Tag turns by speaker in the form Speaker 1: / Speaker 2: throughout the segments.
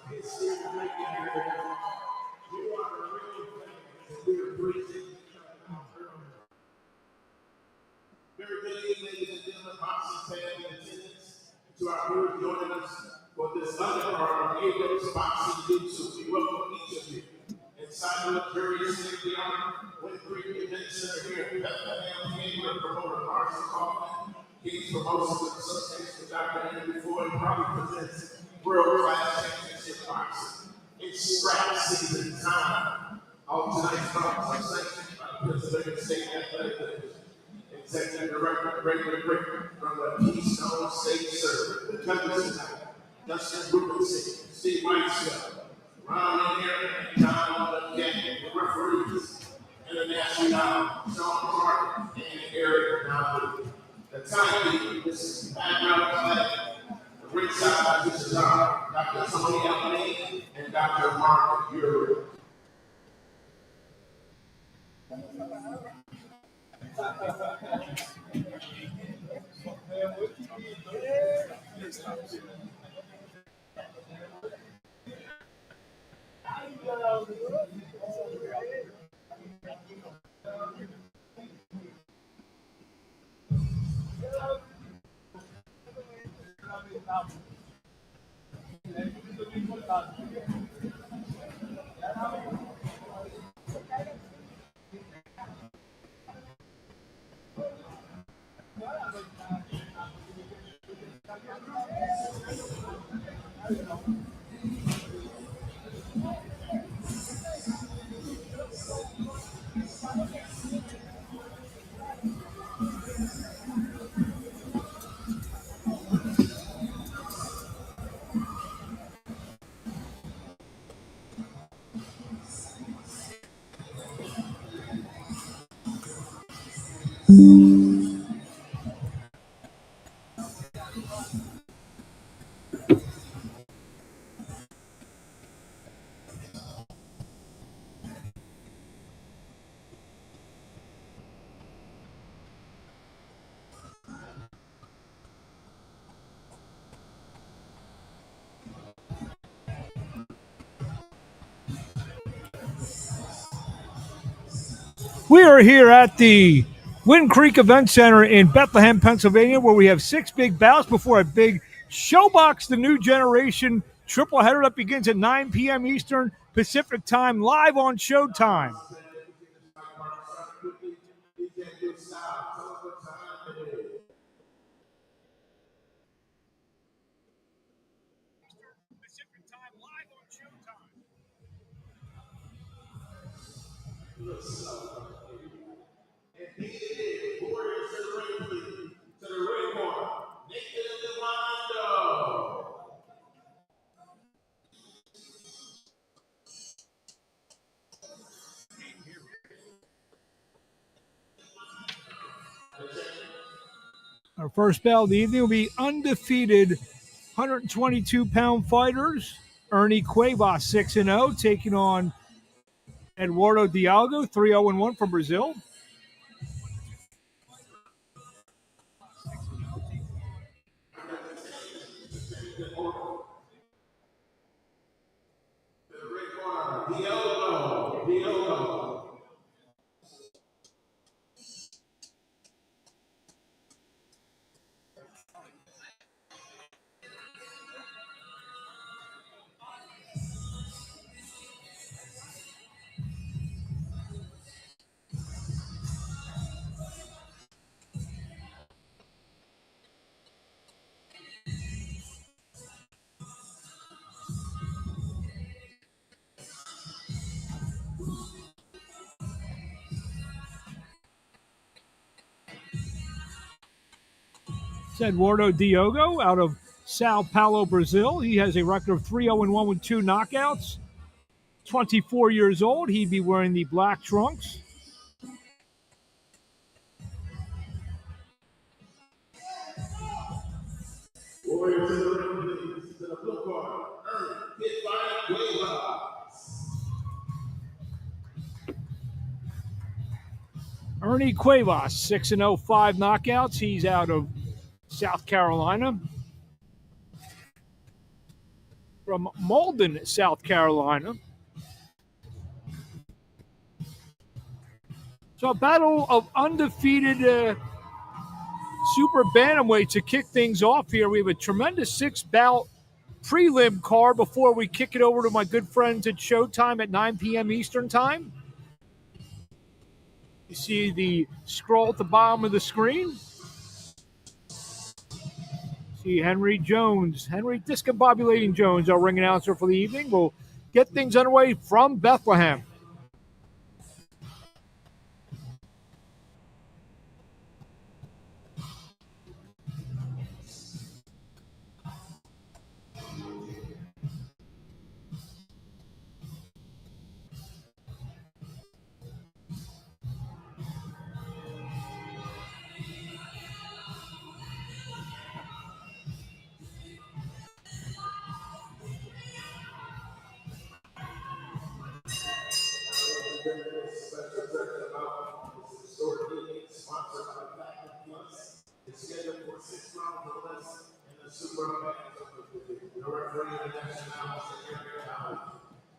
Speaker 1: Very good evening, ladies and gentlemen, boxing fans in attendance, to our viewers joining us for this undercard of April's Boxing YouTube. We welcome each of you inside the luxurious city of Wind Creek Event Center here in Bethlehem. We're promoter Marvin Kaufman. He's promotions in association with Dr. Ernie before he probably presents world-class championship boxing. It's scrap season time. All tonight's boxing are sanctioned by the Pennsylvania State Athletic Division. Executive Director, Gregory Bricker from the Keystone State Service. The judges tonight, Dustin Rubinson, Steve Whitesell, Ron and Ernie, and John Luyando. The referees, International, Sean Marvin, and Euri. The timekeeper, this is background play. The ringside, this is Dr. Thnjhae and Dr. Marvin Euri.
Speaker 2: We are here at the Wind Creek Event Center in Bethlehem, Pennsylvania, where we have 6 big bouts before a big Shobox, the new generation triple header that begins at 9 p.m. Eastern Pacific Time, live on Showtime. Our first bout of the evening will be undefeated 122-pound fighters. Ernie Cuevas, 6-0, taking on Eduardo Diogo, 3-0-1 from Brazil.
Speaker 1: Diogo.
Speaker 2: Eduardo Diogo out of Sao Paulo, Brazil. He has a record of 3-0-1 with 2 knockouts. 24 years old. He'd be wearing the black trunks. Ernie Cuevas, 6-0, 5 knockouts. He's out of South Carolina. from Malden, South Carolina. So a battle of undefeated super bantamweights to kick things off here. We have a tremendous 6-bout prelim card before we kick it over to my good friends at Showtime at 9 p.m. Eastern Time. You see the scroll at the bottom of the screen. See Henry Discombobulating Jones, our ring announcer for the evening. We'll get things underway from Bethlehem.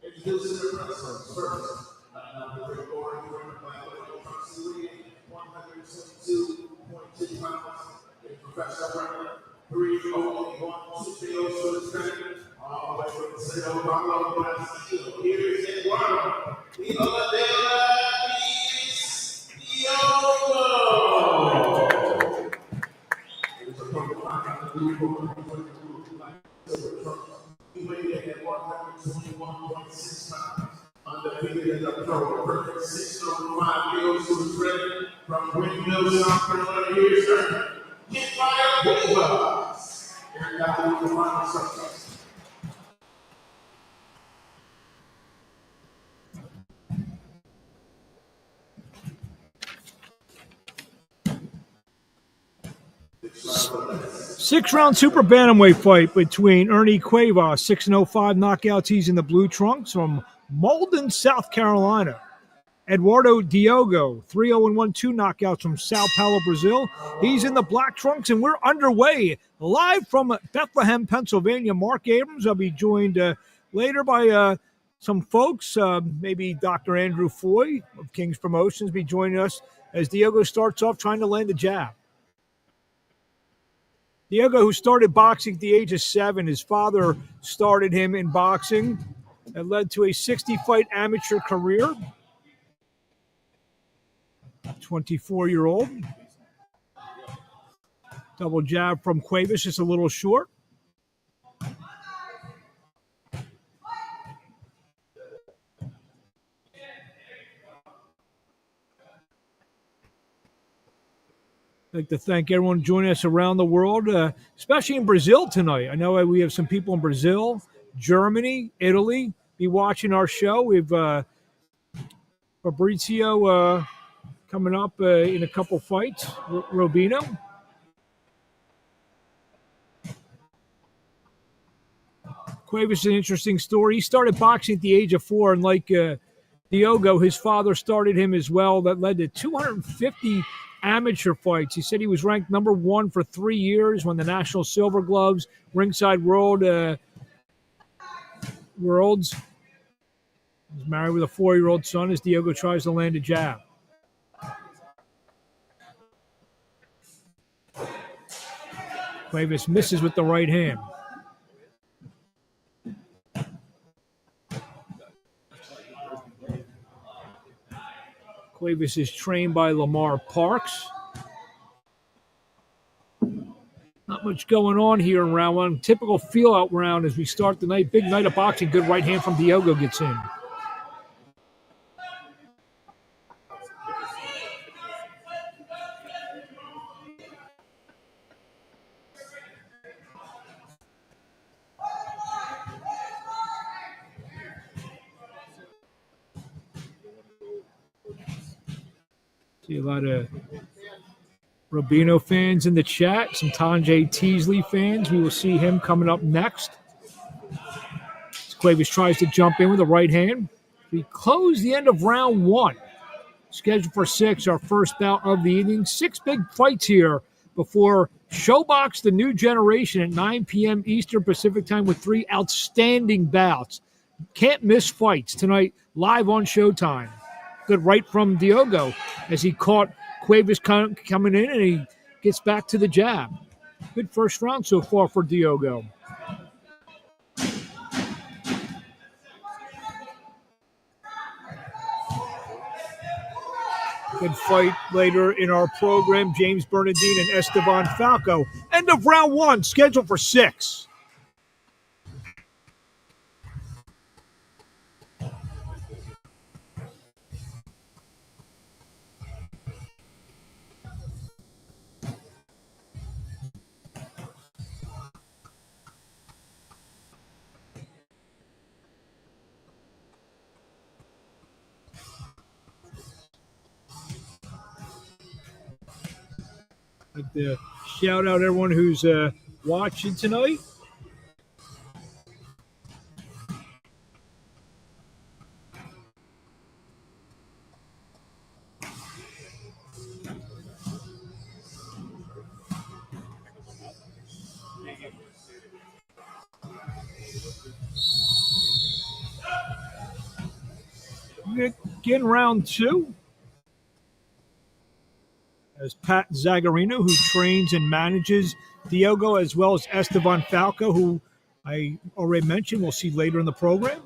Speaker 1: Introducing the wrestlers first. Number 3, Oran, 122.2 pounds. Professional wrestler. 3, only 1, 2 KOs for the training. All the way from the Cedeno, Bernadine. Here is Eduardo. The other is Diogo. He weighed in at 121.6 pounds. Undefeated in the pro. Perfect 605 KOs to his credit. From Rubino, South Carolina. Here's Ernie. Hit by a Cuevas. And got the final success.
Speaker 2: Six-round super bantamweight fight between Ernie Cuevas, 6-5 knockouts. He's in the blue trunks from Malden, South Carolina. Eduardo Diogo, 3-1, 2 knockouts from Sao Paulo, Brazil. He's in the black trunks, and we're underway live from Bethlehem, Pennsylvania. Mark Abrams. I'll be joined later by some folks, maybe Dr. Andrew Foy of King's Promotions be joining us as Diogo starts off trying to land a jab. Diogo, who started boxing at the age of 7, his father started him in boxing. That led to a 60-fight amateur career. 24-year-old. Double jab from Cuevas, just a little short. I'd like to thank everyone joining us around the world, especially in Brazil tonight. I know we have some people in Brazil, Germany, Italy be watching our show. We have Fabrizio coming up in a couple fights, Rubino. Cuevas is an interesting story. He started boxing at the age of 4, and like Diogo, his father started him as well. That led to 250 amateur fights. He said he was ranked number 1 for 3 years, won the National Silver Gloves, Ringside Worlds. He's married with a 4-year-old son as Diogo tries to land a jab. Cuevas misses with the right hand. Cuevas is trained by Lamar Parks. Not much going on here in round 1. Typical feel-out round as we start the night. Big night of boxing. Good right hand from Diogo gets in. See a lot of Rubino fans in the chat, some Thnjhae Teasley fans. We will see him coming up next. Cuevas tries to jump in with the right hand. We close the end of round 1. Scheduled for 6, our first bout of the evening. 6 big fights here before Shobox, the new generation at 9 p.m. Eastern Pacific time with 3 outstanding bouts. Can't miss fights tonight live on Showtime. Good right from Diogo as he caught Cuevas coming in and he gets back to the jab. Good first round so far for Diogo. Good fight later in our program. James Bernadine and Estivan Falcao. End of round 1, scheduled for 6. I'd like to shout out everyone who's watching tonight. Begin round 2. As Pat Zagarino, who trains and manages Diogo, as well as Estivan Falcao, who I already mentioned, we'll see later in the program.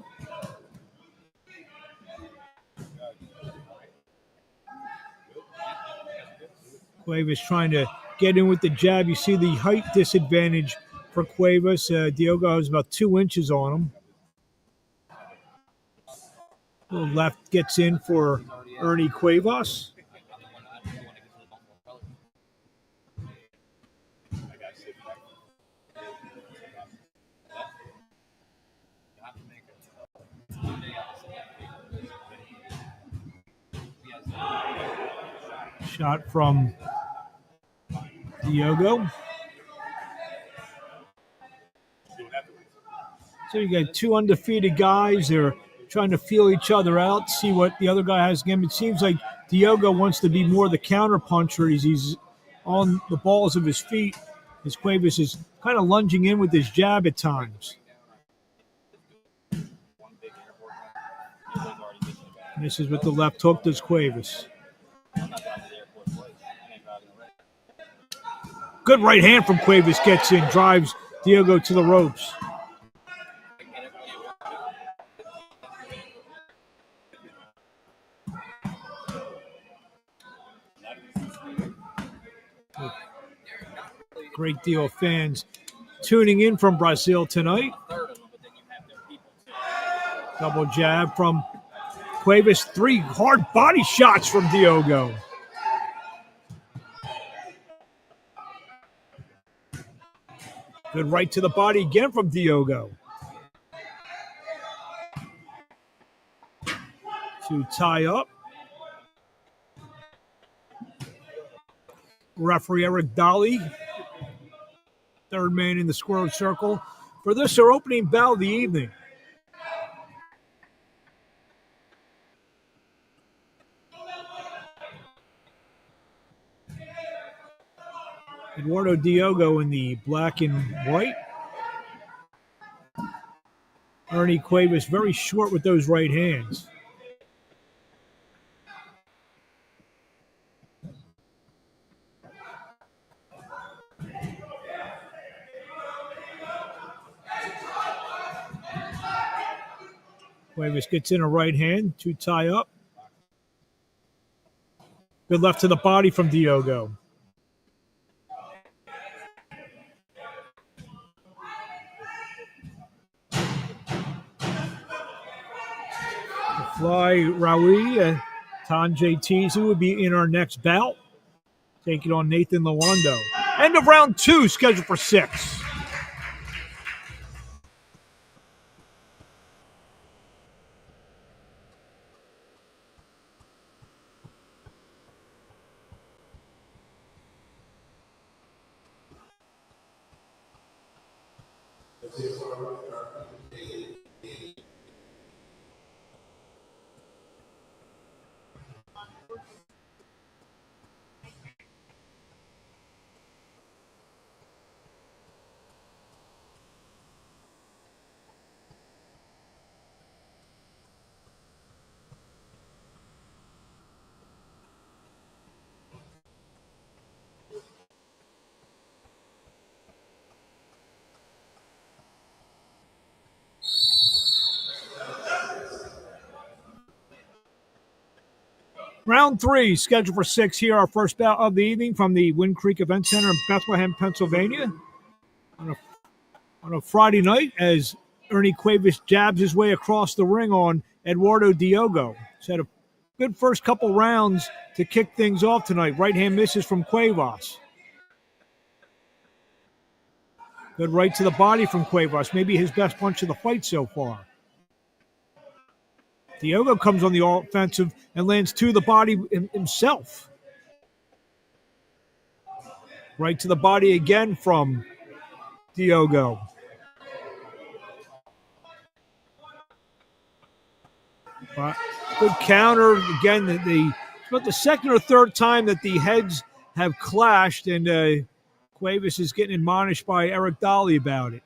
Speaker 2: Cuevas trying to get in with the jab. You see the height disadvantage for Cuevas. Diogo has about 2 inches on him. The left gets in for Ernie Cuevas. Shot from Diogo. So you got 2 undefeated guys. They're trying to feel each other out, see what the other guy has against him. It seems like Diogo wants to be more the counter puncher. He's on the balls of his feet. As Cuevas is kind of lunging in with his jab at times. This is with the left hook, does Cuevas. Good right hand from Cuevas gets in, drives Diogo to the ropes. Great deal of fans tuning in from Brazil tonight. Double jab from Cuevas. 3 hard body shots from Diogo. Good right to the body again from Diogo. To tie up. Referee Eric Dolly, third man in the square circle for this our opening bout of the evening. Eduardo Diogo in the black and white. Ernie Cuevas very short with those right hands. Cuevas gets in a right hand to tie up. Good left to the body from Diogo. Fly Rawi, Thnjhae Teasley would be in our next bout. Taking on Nathan Lewando. End of round 2, scheduled for 6. Round 3, scheduled for 6 here. Our first bout of the evening from the Wind Creek Event Center in Bethlehem, Pennsylvania. On a Friday night, as Ernie Cuevas jabs his way across the ring on Eduardo Diogo. He's had a good first couple rounds to kick things off tonight. Right hand misses from Cuevas. Good right to the body from Cuevas. Maybe his best punch of the fight so far. Diogo comes on the offensive and lands to the body himself. Right to the body again from Diogo. Good counter. Again, it's about the second or third time that the heads have clashed, and Cuevas is getting admonished by Eric Dolly about it.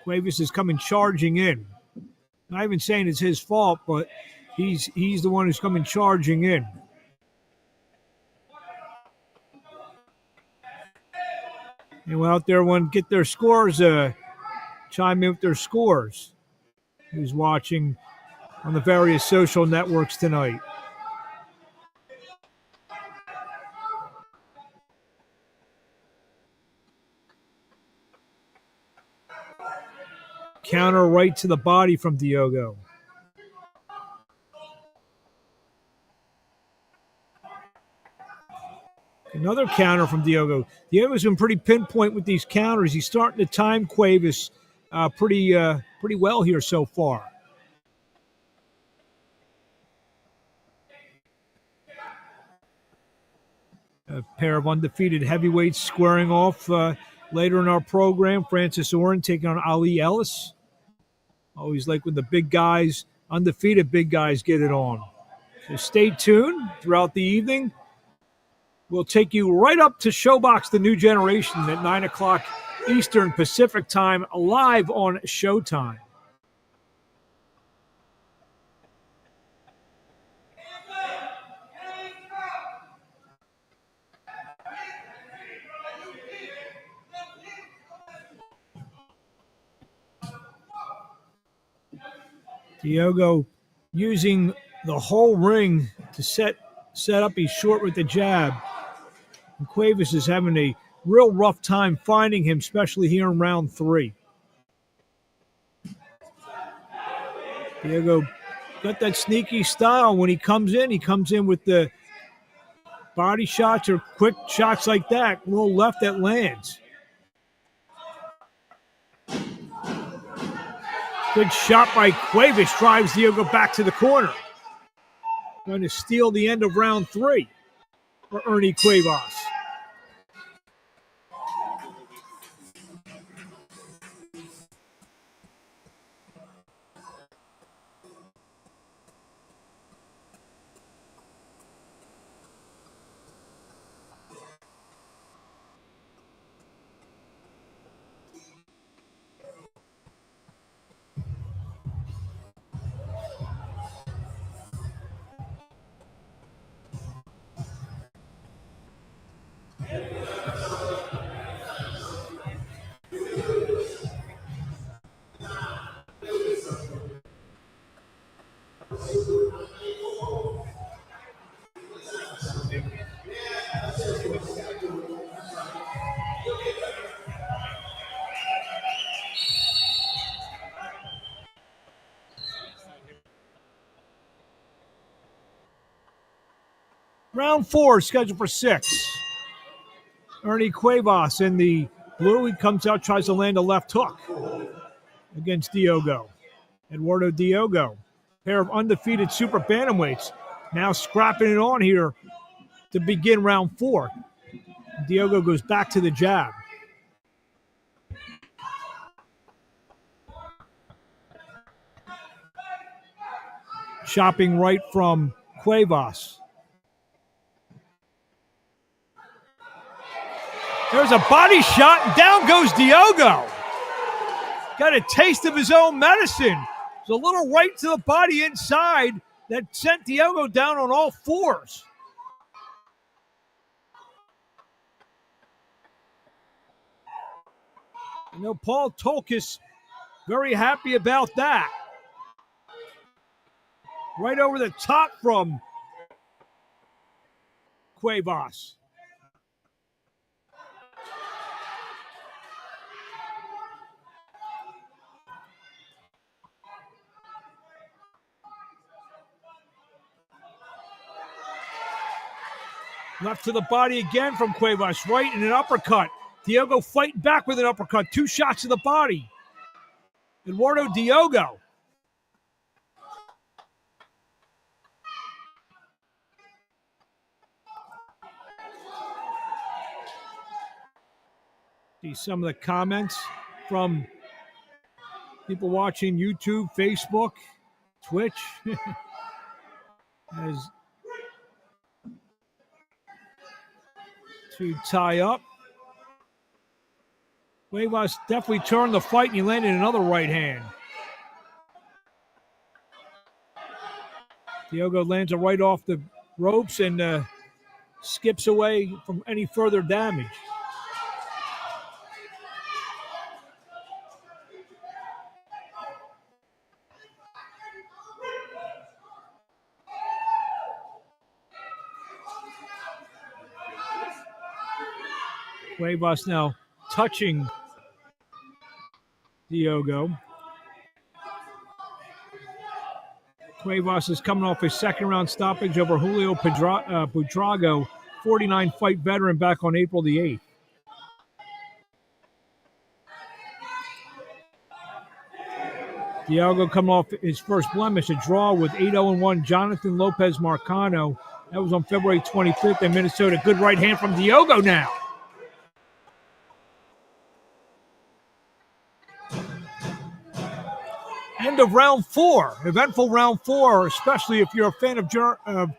Speaker 2: Cuevas is coming charging in. Not even saying it's his fault, but he's the one who's coming charging in. Anyone out there want to get their scores, chime in with their scores. Who's watching on the various social networks tonight. Counter right to the body from Diogo. Another counter from Diogo. Diogo's been pretty pinpoint with these counters. He's starting to time Cuevas pretty well here so far. A pair of undefeated heavyweights squaring off later in our program. Francis Oran taking on Ali Ellis. Always like when the big guys, undefeated big guys, get it on. So stay tuned throughout the evening. We'll take you right up to Shobox, the new generation, at 9 o'clock Eastern Pacific time, live on Showtime. Diogo using the whole ring to set up. He's short with the jab. And Cuevas is having a real rough time finding him, especially here in round 3. Diogo got that sneaky style. When he comes in with the body shots or quick shots like that. A little left that lands. Good shot by Cuevas. Drives Diogo back to the corner. Going to steal the end of round 3 for Ernie Cuevas. Round 4 scheduled for 6. Ernie Cuevas in the blue. He comes out, tries to land a left hook against Diogo. Eduardo Diogo, pair of undefeated super bantamweights, now scrapping it on here to begin round 4. Diogo goes back to the jab. Chopping right from Cuevas. There's a body shot, and down goes Diogo. Got a taste of his own medicine. There's a little right to the body inside that sent Diogo down on all fours. I know Paul Tolkis very happy about that. Right over the top from Cuevas. Left to the body again from Cuevas, right in an uppercut. Diogo fighting back with an uppercut. 2 shots to the body. Eduardo Diogo. See some of the comments from people watching YouTube, Facebook, Twitch. As to tie up. Cuevas definitely turned the fight and he landed another right hand. Diogo lands it right off the ropes and skips away from any further damage. Cuevas now touching Diogo. Cuevas is coming off a second-round stoppage over Julio Buitrago, 49-fight veteran back on April the 8th. Diogo coming off his first blemish, a draw with 8-0-1 Jonathan Lopez Marcano. That was on February 25th in Minnesota. Good right hand from Diogo now. End of round 4. Eventful round 4, especially if you're a fan of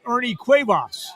Speaker 2: Ernie Cuevas.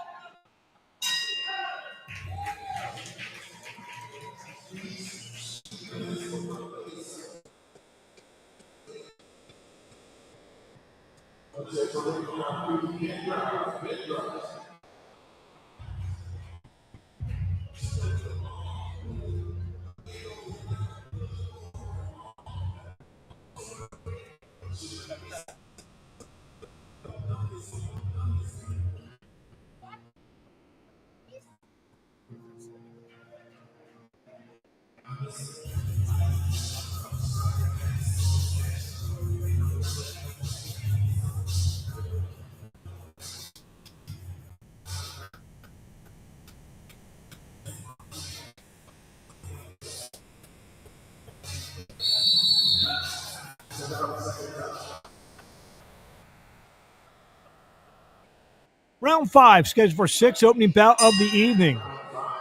Speaker 2: Round 5, scheduled for 6, opening bout of the evening.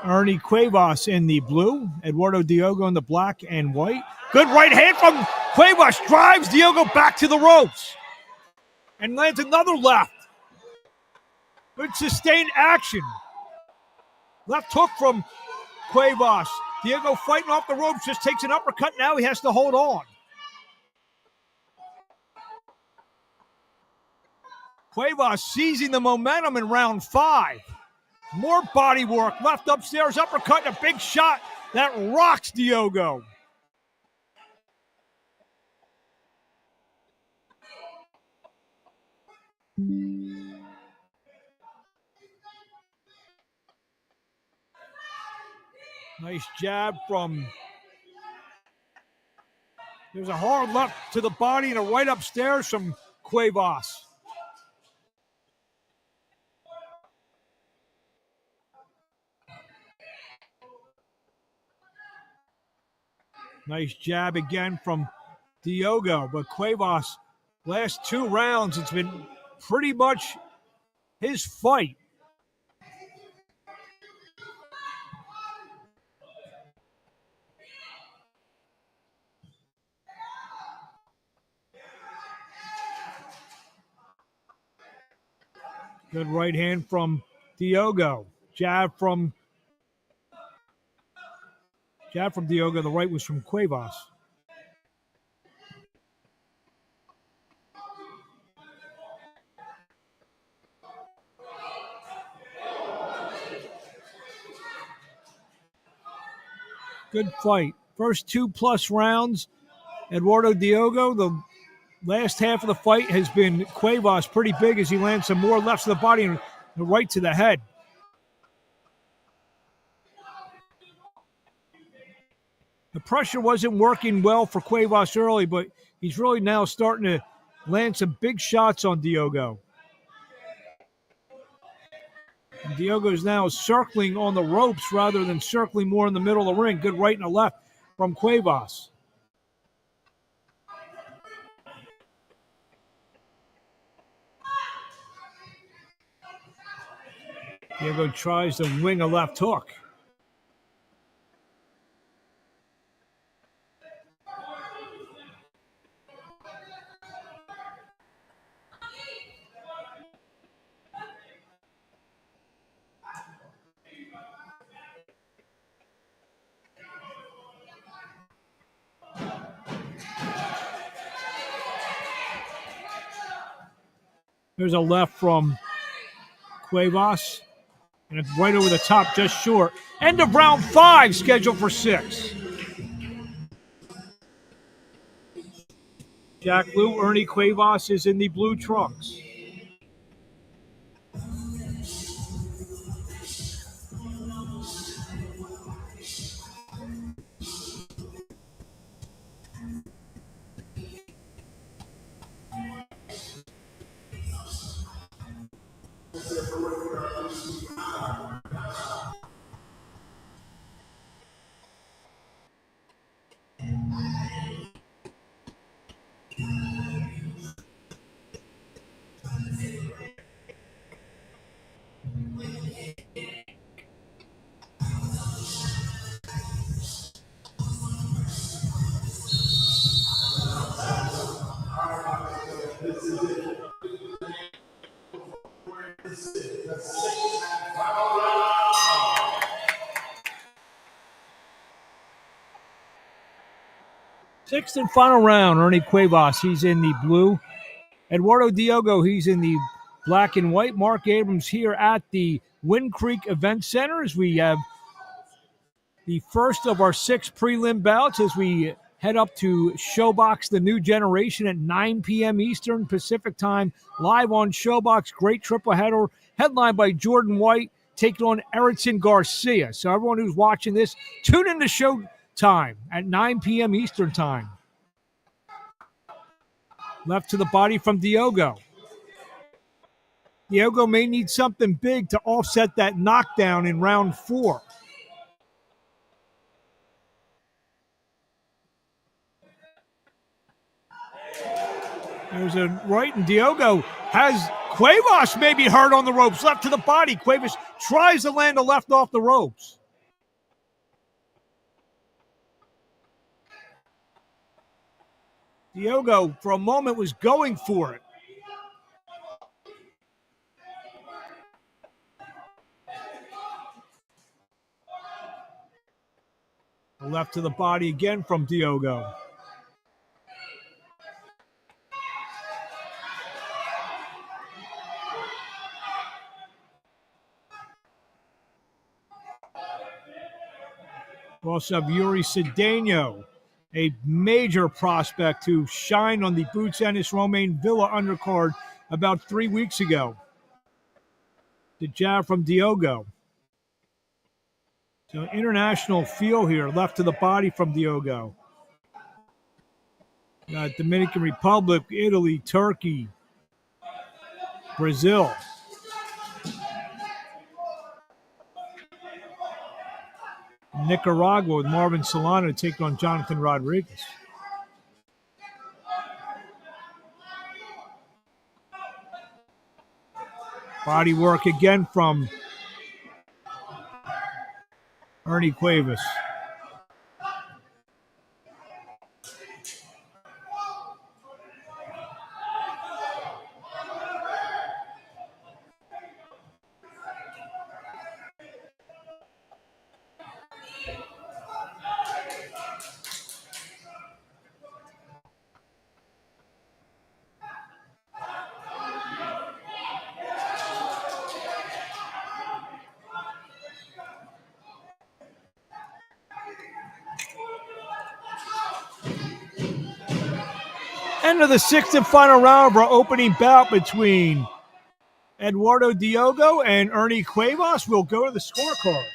Speaker 2: Ernie Cuevas in the blue, Eduardo Diogo in the black and white. Good right hand from Cuevas, drives Diogo back to the ropes and lands another left. Good sustained action. Left hook from Cuevas. Diogo fighting off the ropes, just takes an uppercut. Now he has to hold on. Cuevas seizing the momentum in round 5. More body work, left upstairs, uppercut, and a big shot that rocks Diogo. Nice jab from... There's a hard left to the body and a right upstairs from Cuevas. Nice jab again from Diogo, but Cuevas, last 2 rounds, it's been pretty much his fight. Good right hand from Diogo. Jab from Diogo. The right was from Cuevas. Good fight. First 2+ rounds. Eduardo Diogo, the last half of the fight has been Cuevas pretty big as he lands some more lefts to the body and the right to the head. The pressure wasn't working well for Cuevas early, but he's really now starting to land some big shots on Diogo. And Diogo is now circling on the ropes rather than circling more in the middle of the ring. Good right and a left from Cuevas. Diogo tries to wing a left hook. There's a left from Cuevas. And it's right over the top, just short. End of round 5, scheduled for 6. Jack Lou, Ernie Cuevas is in the blue trunks. Sixth and final round, Ernie Cuevas, he's in the blue. Eduardo Diogo, he's in the black and white. Mark Abrams here at the Wind Creek Event Center as we have the first of our 6 prelim bouts as we head up to Shobox, the new generation at 9 p.m. Eastern Pacific time, live on Shobox. Great triple header, headlined by Jordan White, taking on Erickson Garcia. So everyone who's watching this, tune in to Showtime at 9 p.m. Eastern time. Left to the body from Diogo. Diogo may need something big to offset that knockdown in round 4. There's a right, and Diogo has Cuevas maybe hurt on the ropes. Left to the body. Cuevas tries to land a left off the ropes. Diogo, for a moment, was going for it. Left to the body again from Diogo. We also have Euri Cedeno, a major prospect who shined on the Bouts Romaine Villa undercard about 3 weeks ago. The jab from Diogo. So international feel here, left to the body from Diogo. Got Dominican Republic, Italy, Turkey, Brazil. Nicaragua with Marvin Solono taking on Jonathan Rodriguez. Body work again from Ernie Cuevas. end of the sixth and final round of our opening bout between Eduardo Diogo and Ernie Cuevas. We'll go to the scorecards.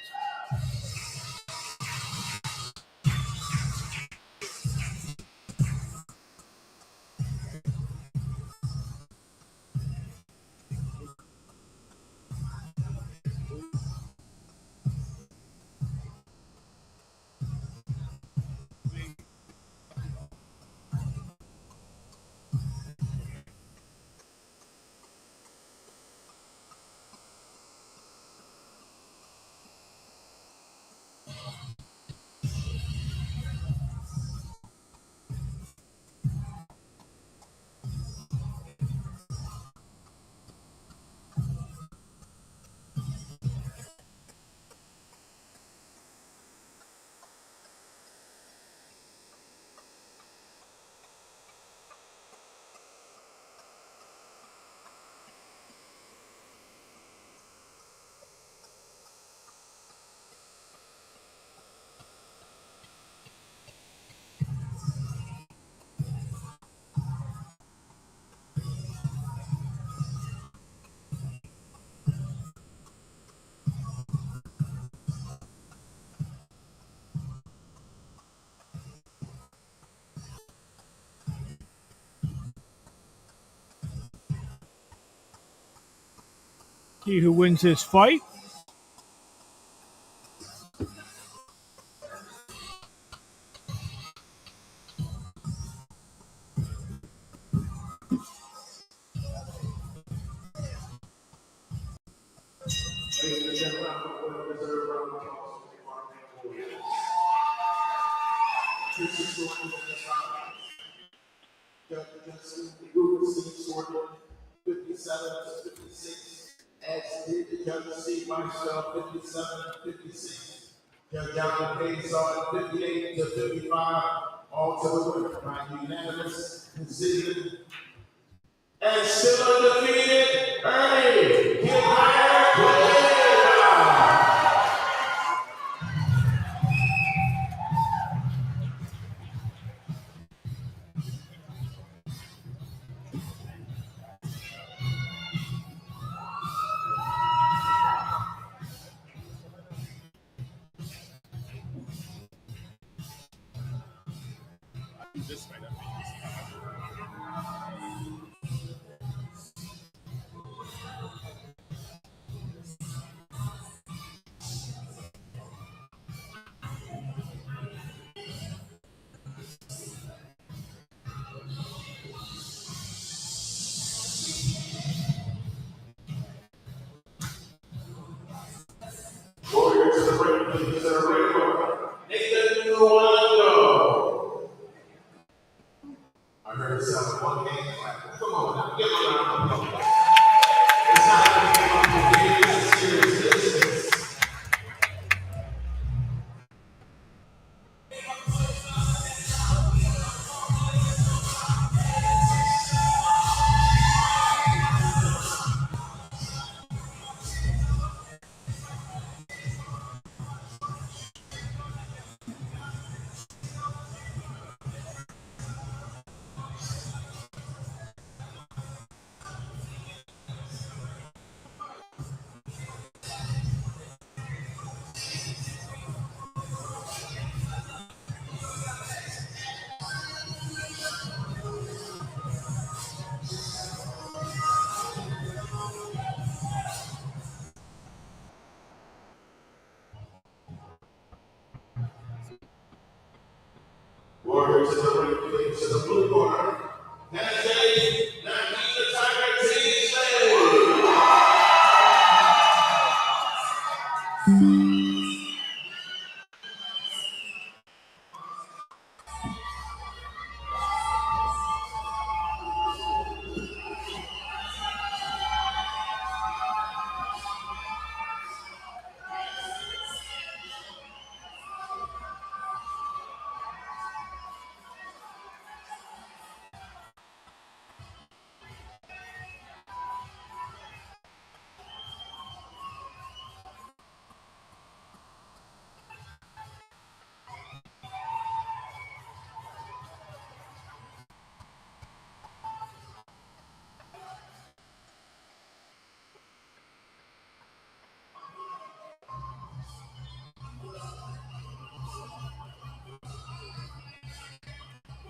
Speaker 2: See who wins this fight.
Speaker 1: Scored 57-56, as did the judges see myself 57-56. Judge John Payne saw it 58-55, all to the winner by unanimous decision. And still undefeated, Ernie, Cueva. Warrior to the ring, please, to the ring. Luyando. I heard it sound one hand clap. Come on now, give a round of applause. It's not going to be a game, this is serious business. Warrior to the ring, please, to the blue corner. Thnjhae, the Tiger Teasley.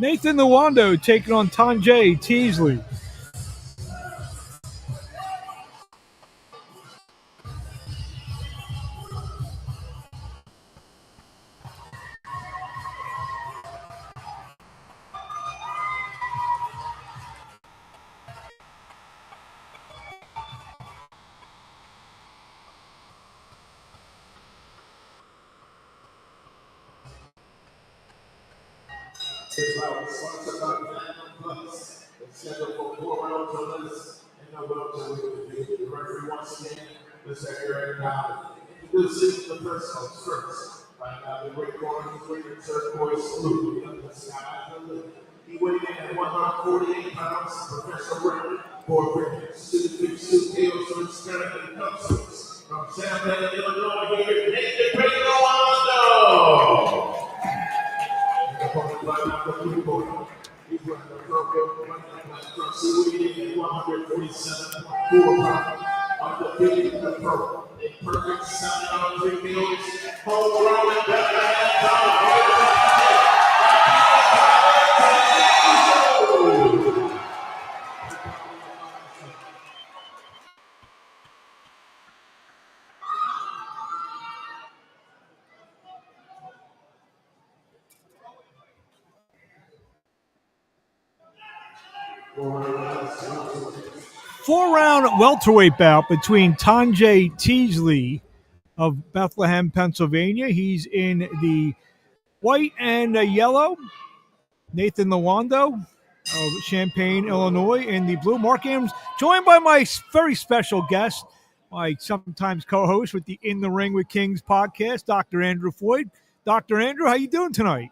Speaker 2: Nathan Luyando taking on Thnjhae Teasley.
Speaker 1: Sponsored by Platinum Plus. It's scheduled for 4 rounds on this and no welterweight division. The referee once again, Mr. Ernie now introducing the first coach first. Right now, the great corner, he's waiting turquoise blue, the sky blue. He weighed in at 148 pounds. Professor Rick for Prelim. To the big suit, Hails from Sterling Cubs. From San Bernardino, Illinois, here, Nathan Luyando. Opponent right now, the blue corner. He's running the purple, running from Sweden at 147.4 pounds. Undefeated the purple. A perfect 7 out 3 fields. Home run and Bethlehem.
Speaker 2: 4-round welterweight bout between Thnjhae Teasley of Bethlehem, Pennsylvania. He's in the white and yellow. Nathan Luyando of Champaign, Illinois, in the blue. Mark Abrams, joined by my very special guest, my sometimes co-host with the In the Ring with Kings podcast, Dr. Andrew Floyd. Dr. Andrew, how you doing tonight?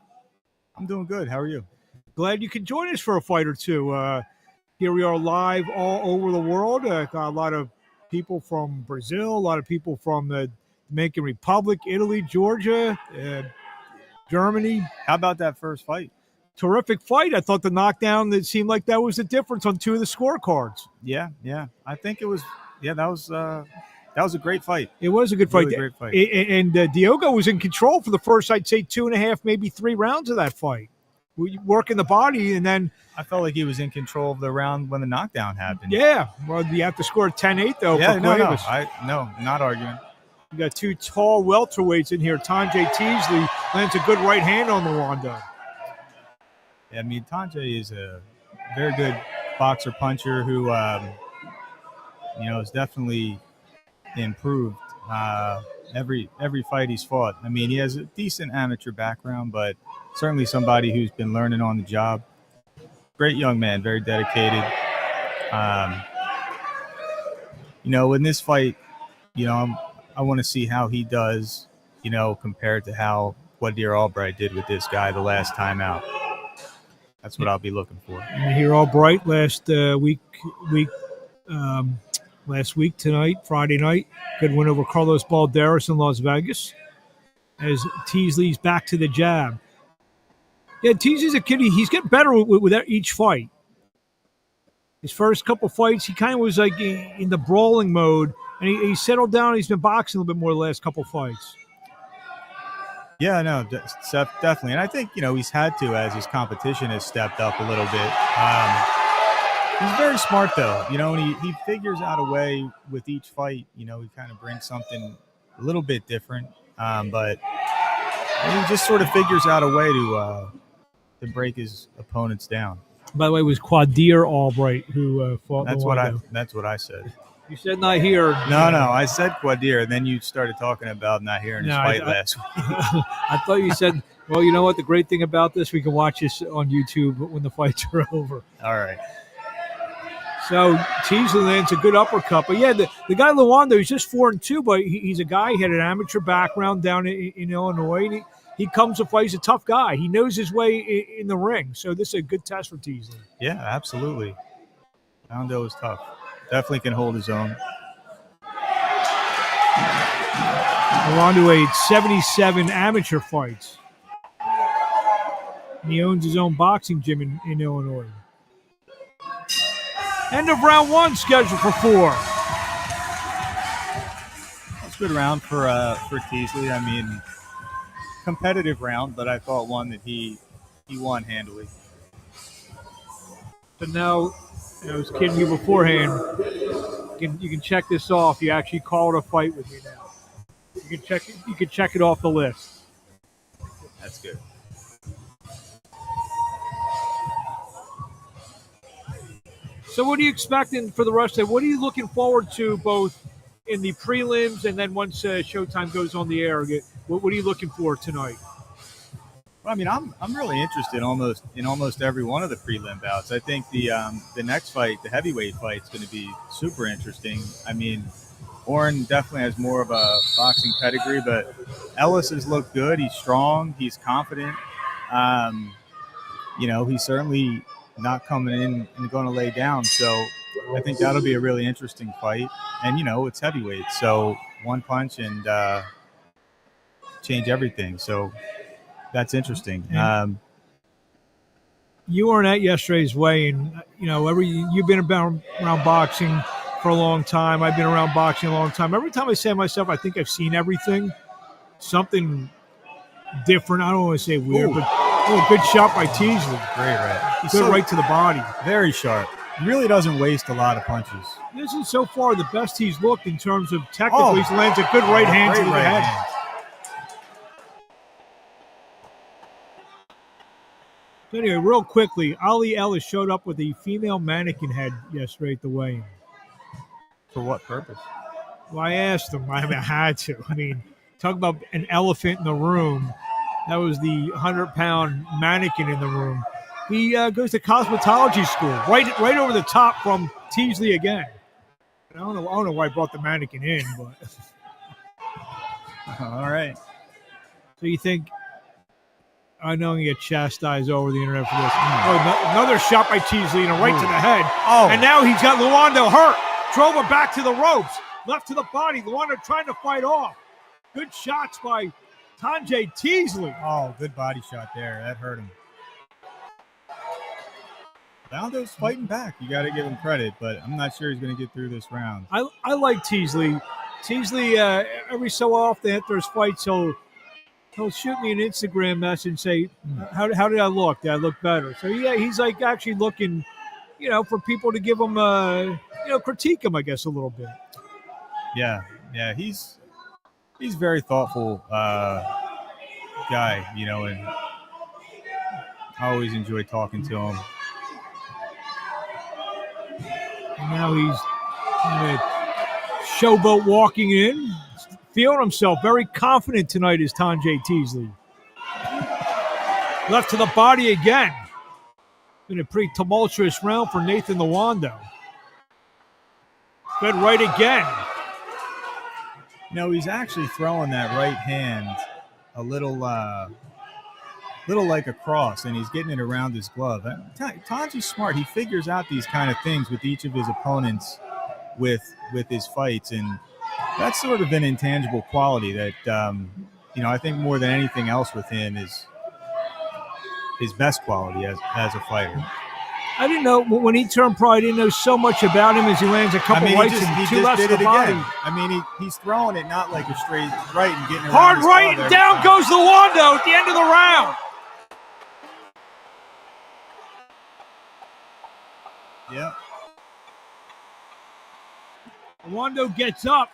Speaker 3: I'm doing good. How are you?
Speaker 2: Glad you could join us for a fight or two. Here we are live all over the world. Got a lot of people from Brazil, a lot of people from the Dominican Republic, Italy, Georgia, Germany.
Speaker 3: How about that first fight?
Speaker 2: Terrific fight. I thought the knockdown, it seemed like that was the difference on two of the scorecards.
Speaker 3: Yeah. I think it was. Yeah, that was a great fight.
Speaker 2: It was a good fight.
Speaker 3: Really great fight.
Speaker 2: And Diogo was in control for the first, I'd say, 2.5, maybe 3 rounds of that fight. Working the body, and then
Speaker 3: I felt like he was in control of the round when the knockdown happened.
Speaker 2: Yeah. Well, you have to score 10-8, though,
Speaker 3: Yeah,
Speaker 2: for
Speaker 3: no,
Speaker 2: Cuevas.
Speaker 3: not arguing.
Speaker 2: You got 2 tall welterweights in here. Thnjhae Teasley lands a good right hand on Lewando.
Speaker 3: Yeah, I mean, Thnjhae is a very good boxer puncher who, has definitely improved every fight he's fought. I mean, he has a decent amateur background, but certainly somebody who's been learning on the job. Great young man, very dedicated. In this fight, I want to see how he does, compared to how Quadir Albright did with this guy the last time out. That's what I'll be looking for.
Speaker 2: And here Albright last week tonight, Friday night. Good win over Carlos Balderas in Las Vegas. As Teasley's back to the jab. Yeah, Teasley's a kid. He's getting better with each fight. His first couple fights, he kind of was like in the brawling mode, and he settled down. He's been boxing a little bit more the last couple fights.
Speaker 3: Yeah, no, definitely. And I think, he's had to as his competition has stepped up a little bit. He's very smart, though, and he figures out a way with each fight. He kind of brings something a little bit different, but he just sort of figures out a way to break his opponents down.
Speaker 2: By the way, it was Quadir Albright who fought.
Speaker 3: That's what I said.
Speaker 2: You said not here.
Speaker 3: No, I said Quadir, and then you started talking about not hearing his fight last week.
Speaker 2: I thought you said, well, you know what? The great thing about this, we can watch this on YouTube when the fights are over.
Speaker 3: All right.
Speaker 2: So Teasley lands a good uppercut. But, yeah, the guy Lewando, he's just 4-2, but he's a guy, he had an amateur background down in Illinois. And he comes to fight. He's a tough guy. He knows his way in the ring. So this is a good test for Teasley.
Speaker 3: Yeah, absolutely. Lewando is tough. Definitely can hold his own.
Speaker 2: Lewando had 77 amateur fights. And he owns his own boxing gym in Illinois. End of round 1, scheduled for 4.
Speaker 3: That's a good round for Teasley. I mean, competitive round, but I thought one that he won handily.
Speaker 2: So now, I was kidding you beforehand. You can check this off. You actually called a fight with me now. You can check it off the list.
Speaker 3: That's good.
Speaker 2: So what are you expecting for the rest of it? What are you looking forward to both in the prelims and then once Showtime goes on the air? What are you looking for tonight?
Speaker 3: Well, I mean, I'm really interested in almost every one of the prelim bouts. I think the next fight, the heavyweight fight, is going to be super interesting. I mean, Oran definitely has more of a boxing pedigree, but Ellis has looked good. He's strong. He's confident. He's certainly not coming in and going to lay down. So I think that'll be a really interesting fight. And, it's heavyweight. So one punch and change everything. So that's interesting.
Speaker 2: You weren't at yesterday's weigh-in. You've been around boxing for a long time. I've been around boxing a long time. Every time I say to myself, I think I've seen everything. Something different. I don't want to say weird, but good shot by Teasley.
Speaker 3: Great, right?
Speaker 2: He's good right to the body.
Speaker 3: Very sharp. Really doesn't waste a lot of punches.
Speaker 2: This is so far the best he's looked in terms of technically. He lands a good right hand to the head. So anyway, real quickly, Ali Ellis showed up with a female mannequin head yesterday at the weigh-in.
Speaker 3: For what purpose?
Speaker 2: Well, I asked him. I had to. I mean, talk about an elephant in the room. That was the 100-pound mannequin in the room. He goes to cosmetology school, right over the top from Teasley again. I don't know why I brought the mannequin in, but
Speaker 3: all right.
Speaker 2: So you think? I know I'm going to get chastised over the internet for this. Another shot by Teasley and right to the head. Oh. And now he's got Lewando hurt. Drove him back to the ropes. Left to the body. Lewando trying to fight off. Good shots by Thnjhae Teasley.
Speaker 3: Oh, good body shot there. That hurt him. Lewando's fighting back. You got to give him credit, but I'm not sure he's going to get through this round.
Speaker 2: I like Teasley. Teasley, every so often after his fights, he'll shoot me an Instagram message and say, how did I look? Did I look better? So, yeah, he's like actually looking, for people to give him, critique him, I guess, a little bit.
Speaker 3: Yeah, he's very thoughtful guy, and I always enjoy talking to him.
Speaker 2: And now he's showboat walking in. Feeling himself very confident tonight is Thnjhae Teasley. Left to the body again. Been a pretty tumultuous round for Nathan Luyando. Good right again.
Speaker 3: He's actually throwing that right hand a little like a cross, and he's getting it around his glove. Thnjhae's smart. He figures out these kind of things with each of his opponents with his fights, and that's sort of an intangible quality that, I think more than anything else with him is his best quality as a fighter.
Speaker 2: I didn't know when he turned pro. I didn't know so much about him as he lands a couple rights and two lefts to the body.
Speaker 3: Again. I mean, he's throwing it not like a straight right and getting it
Speaker 2: hard right, and down goes Lewando at the end of the round.
Speaker 3: Yeah.
Speaker 2: Lewando gets up.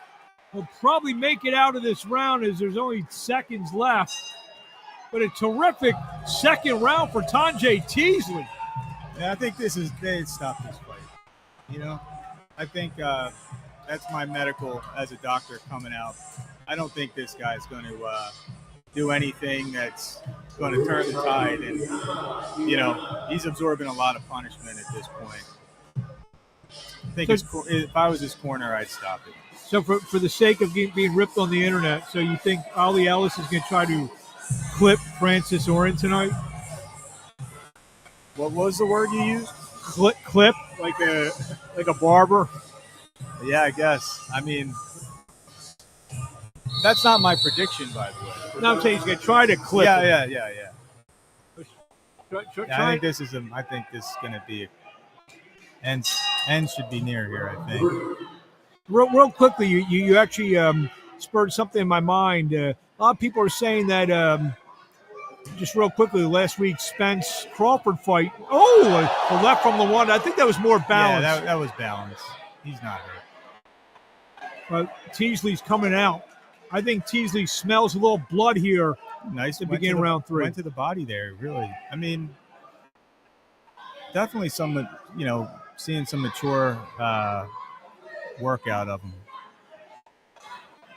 Speaker 2: He'll probably make it out of this round as there's only seconds left. But a terrific second round for Thnjhae Teasley.
Speaker 3: Yeah, I think they stopped this fight. I think that's my medical as a doctor coming out. I don't think this guy's going to do anything that's going to turn the tide. And, he's absorbing a lot of punishment at this point. I think if I was his corner, I'd stop it.
Speaker 2: So for the sake of being ripped on the internet, so you think Ali Ellis is going to try to clip Francis Orren tonight?
Speaker 3: What was the word you used?
Speaker 2: Clip, like a barber?
Speaker 3: Yeah, I guess. I mean, that's not my prediction, by the way.
Speaker 2: No, I'm saying he's going to try to clip.
Speaker 3: Yeah.
Speaker 2: I
Speaker 3: think this is going to be end should be near here, I think.
Speaker 2: Real quickly, you actually spurred something in my mind. A lot of people are saying that Just real quickly, last week's Spence Crawford fight. Oh, a left from Lewando. I think that was more balance.
Speaker 3: Yeah, that was balance. He's not hurt.
Speaker 2: But Teasley's coming out. I think Teasley smells a little blood here.
Speaker 3: Nice
Speaker 2: to begin round 3.
Speaker 3: Went to the body there, really. I mean, definitely some, seeing some mature work out of him.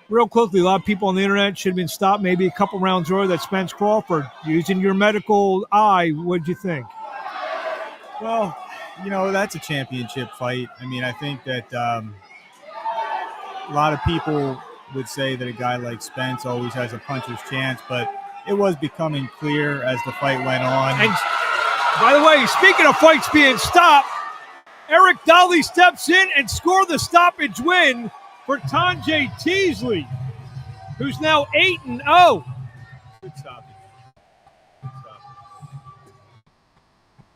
Speaker 2: Real quickly, a lot of people on the internet should have been stopped maybe a couple rounds earlier. That Spence Crawford, using your medical eye, what did you think?
Speaker 3: Well, that's a championship fight. I mean, I think that a lot of people would say that a guy like Spence always has a puncher's chance, but it was becoming clear as the fight went on.
Speaker 2: And by the way, speaking of fights being stopped, Eric Dolly steps in and scored the stoppage win for Thnjhae Teasley, who's now 8-0.
Speaker 3: Good stoppage.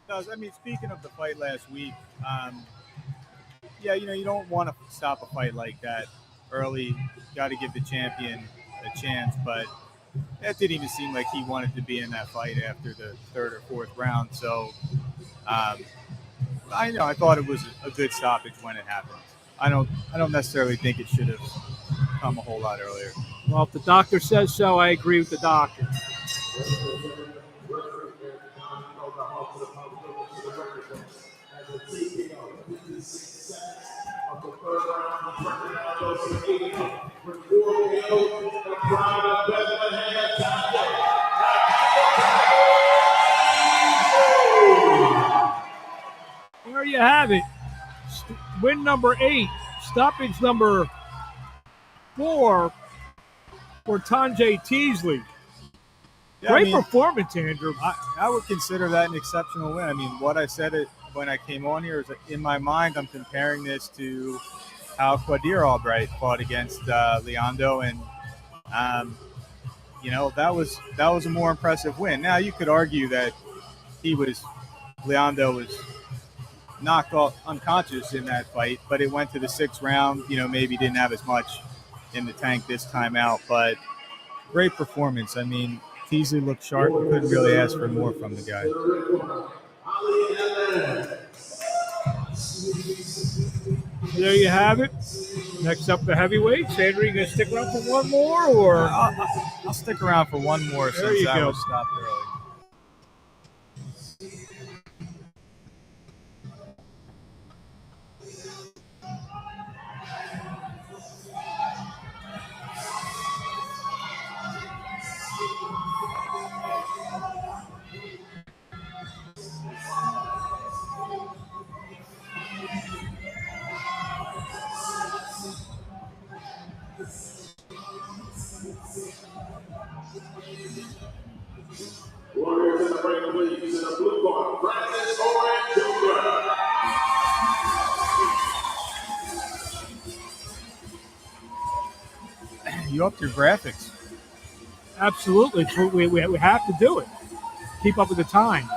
Speaker 3: I mean, speaking of the fight last week, you don't want to stop a fight like that early. Got to give the champion a chance, but that didn't even seem like he wanted to be in that fight after the 3rd or 4th round. So I thought it was a good stoppage when it happened. I don't necessarily think it should have come a whole lot earlier.
Speaker 2: Well, if the doctor says so, I agree with the doctor. There you have it. Win number 8, stoppage number 4 for Thnjhae Teasley.
Speaker 3: Yeah,
Speaker 2: Great performance, Andrew.
Speaker 3: I would consider that an exceptional win. I mean, what I said when I came on here is that in my mind, I'm comparing this to how Quadir Albright fought against Luyando, and that was a more impressive win. Now you could argue that Luyando was knocked off unconscious in that fight, but it went to the 6th round. Maybe didn't have as much in the tank this time out, but great performance. I mean, Teasley looked sharp. You couldn't really ask for more from the guy.
Speaker 2: There you have it. Next up, the heavyweights. Andrew, you going to stick around for one more? Or
Speaker 3: I'll stick around for one more since I was stopped early.
Speaker 1: Warriors in the ring, please. In the blue corner, Francis Oran Jr.
Speaker 3: You upped your graphics.
Speaker 2: Absolutely. We have to do it. Keep up with the time.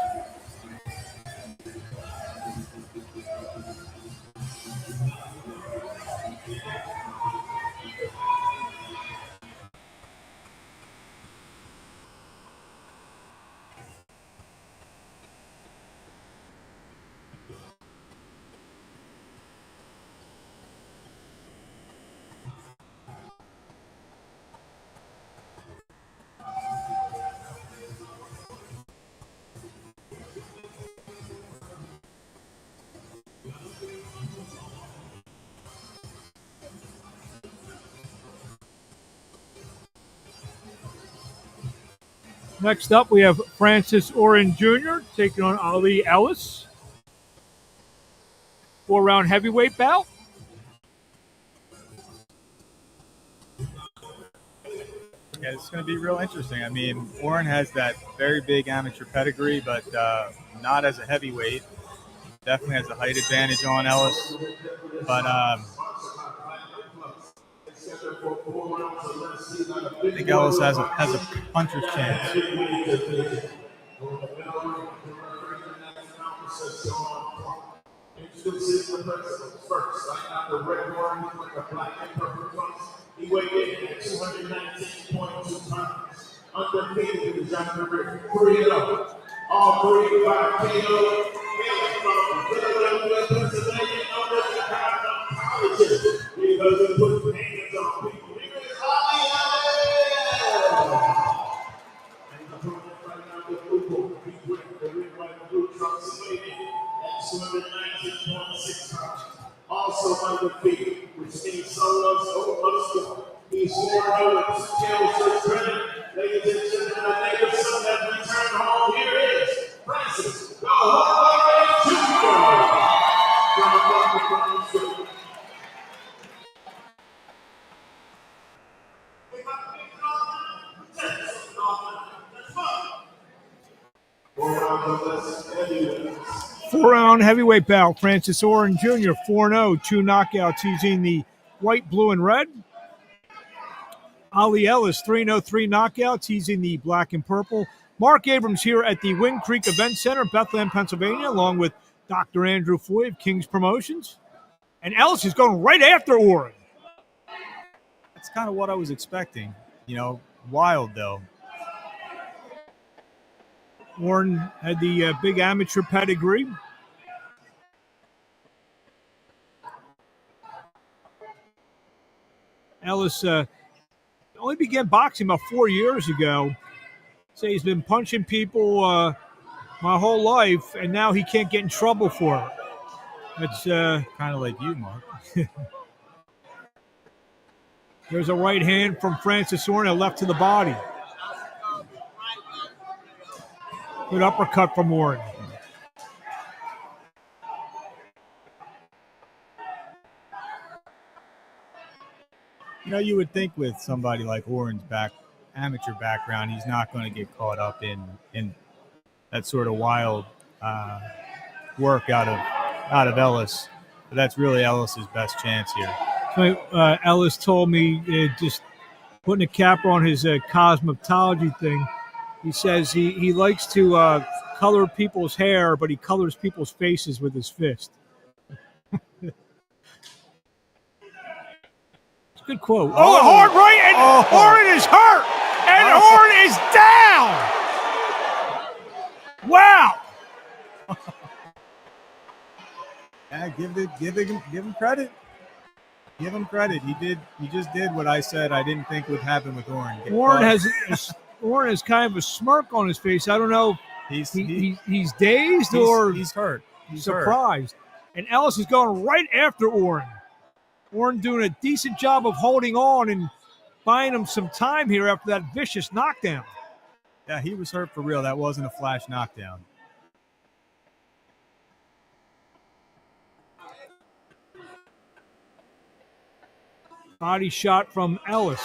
Speaker 2: Next up, we have Francis Oran Jr. taking on Ali Ellis. 4-round heavyweight bout.
Speaker 3: Yeah, it's going to be real interesting. I mean, Orren has that very big amateur pedigree, but not as a heavyweight. Definitely has a height advantage on Ellis. But I think Ellis has a puncher's chance.
Speaker 1: He weighed in at 219.2 pounds. undefeated in January 3-0. All three by KO. Ellis from Philadelphia, Pennsylvania, known as the colleges because they put hands on people. Here's and the opponent right now, the blue book, the red, white, and blue trucks waiting at 219.6 pounds. Also undefeated, which means someone's over. He's 4-0 with 2 kills to his credit. Ladies and gentlemen, the native son has returned home. Here is Francis, the Orren Jr. from State.
Speaker 2: Four-round heavyweight bout. Francis Oran Jr. 4-0, 2 knockouts using the white, blue, and red. Ali Ellis 3-0, 3 knockouts using the black and purple. Mark Abrams here at the Wind Creek Event Center, Bethlehem, Pennsylvania, along with Dr. Andrew Foy of King's Promotions. And Ellis is going right after Oran.
Speaker 3: That's kind of what I was expecting. You know, wild though.
Speaker 2: Oran had the big amateur pedigree. Ellis only began boxing about 4 years ago. So he's been punching people my whole life, and now he can't get in trouble for it. It's
Speaker 3: kind of like you, Mark.
Speaker 2: There's a right hand from Francis Oran, a left to the body. Good uppercut from Oran.
Speaker 3: You know, you would think with somebody like Oran's amateur background, he's not going to get caught up in that sort of wild work out of Ellis. But that's really Ellis's best chance here.
Speaker 2: So, Ellis told me just putting a cap on his cosmetology thing. He says he likes to color people's hair, but he colors people's faces with his fist. It's a good quote. Oh, a hard right, and Orren is hurt, and Orren is down. Wow.
Speaker 3: Yeah, give him credit. Give him credit. He just did what I said I didn't think would happen with Orren.
Speaker 2: Oran has kind of a smirk on his face. I don't know if he's dazed or
Speaker 3: he's hurt. He's
Speaker 2: surprised. Hurt. And Ellis is going right after Oran. Oran doing a decent job of holding on and buying him some time here after that vicious knockdown.
Speaker 3: Yeah, he was hurt for real. That wasn't a flash knockdown.
Speaker 2: Body shot from Ellis.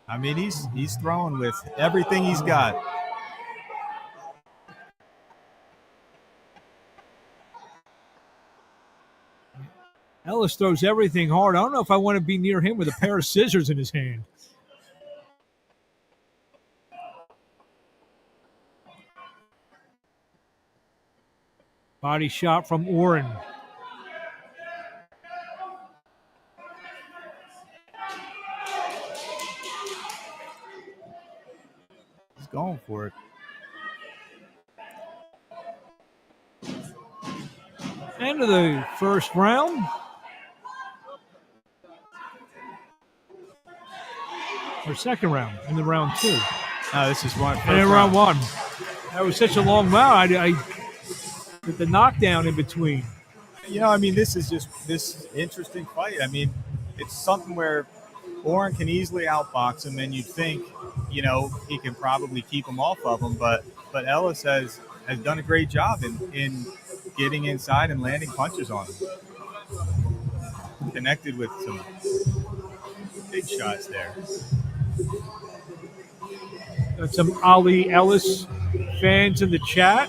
Speaker 3: I mean, he's throwing with everything he's got.
Speaker 2: Ellis throws everything hard. I don't know if I want to be near him with a pair of scissors in his hand. Body shot from Oran.
Speaker 3: He's going for it.
Speaker 2: End of the first round. Or second round, in the round 2.
Speaker 3: No, this is one.
Speaker 2: And in round 1. That was such a long round. I with the knockdown in between.
Speaker 3: You know, I mean, this is just this interesting fight. I mean, it's something where Oran can easily outbox him, and you'd think, you know, he can probably keep him off of him. But Ellis has done a great job in getting inside and landing punches on him. Connected with some big shots there.
Speaker 2: Got some Ali Ellis fans in the chat.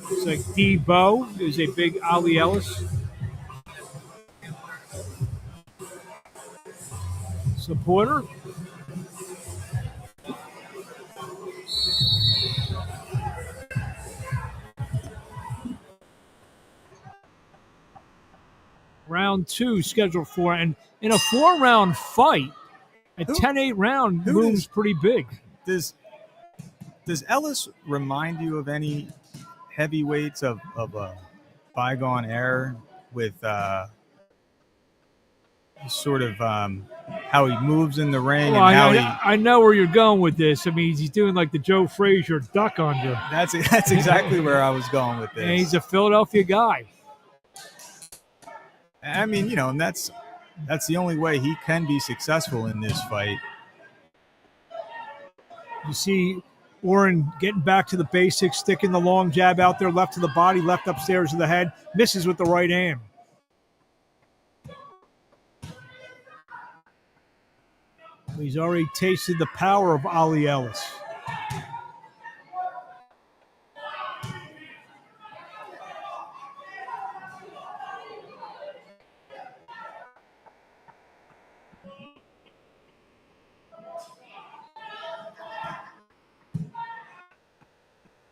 Speaker 2: Looks like D-Bo is a big Ali Ellis supporter. round 2 scheduled for. And in a 4-round fight, a 10-8 round looms pretty big.
Speaker 3: Does Ellis remind you of any heavyweights of a bygone era with sort of how he moves in the ring and how
Speaker 2: I know where you're going with this. I mean, he's doing like the Joe Frazier duck under.
Speaker 3: That's exactly where I was going with this.
Speaker 2: And he's a Philadelphia guy.
Speaker 3: I mean, and that's the only way he can be successful in this fight.
Speaker 2: You see Oran getting back to the basics, sticking the long jab out there, left to the body, left upstairs to the head, misses with the right hand. He's already tasted the power of Ali Ellis.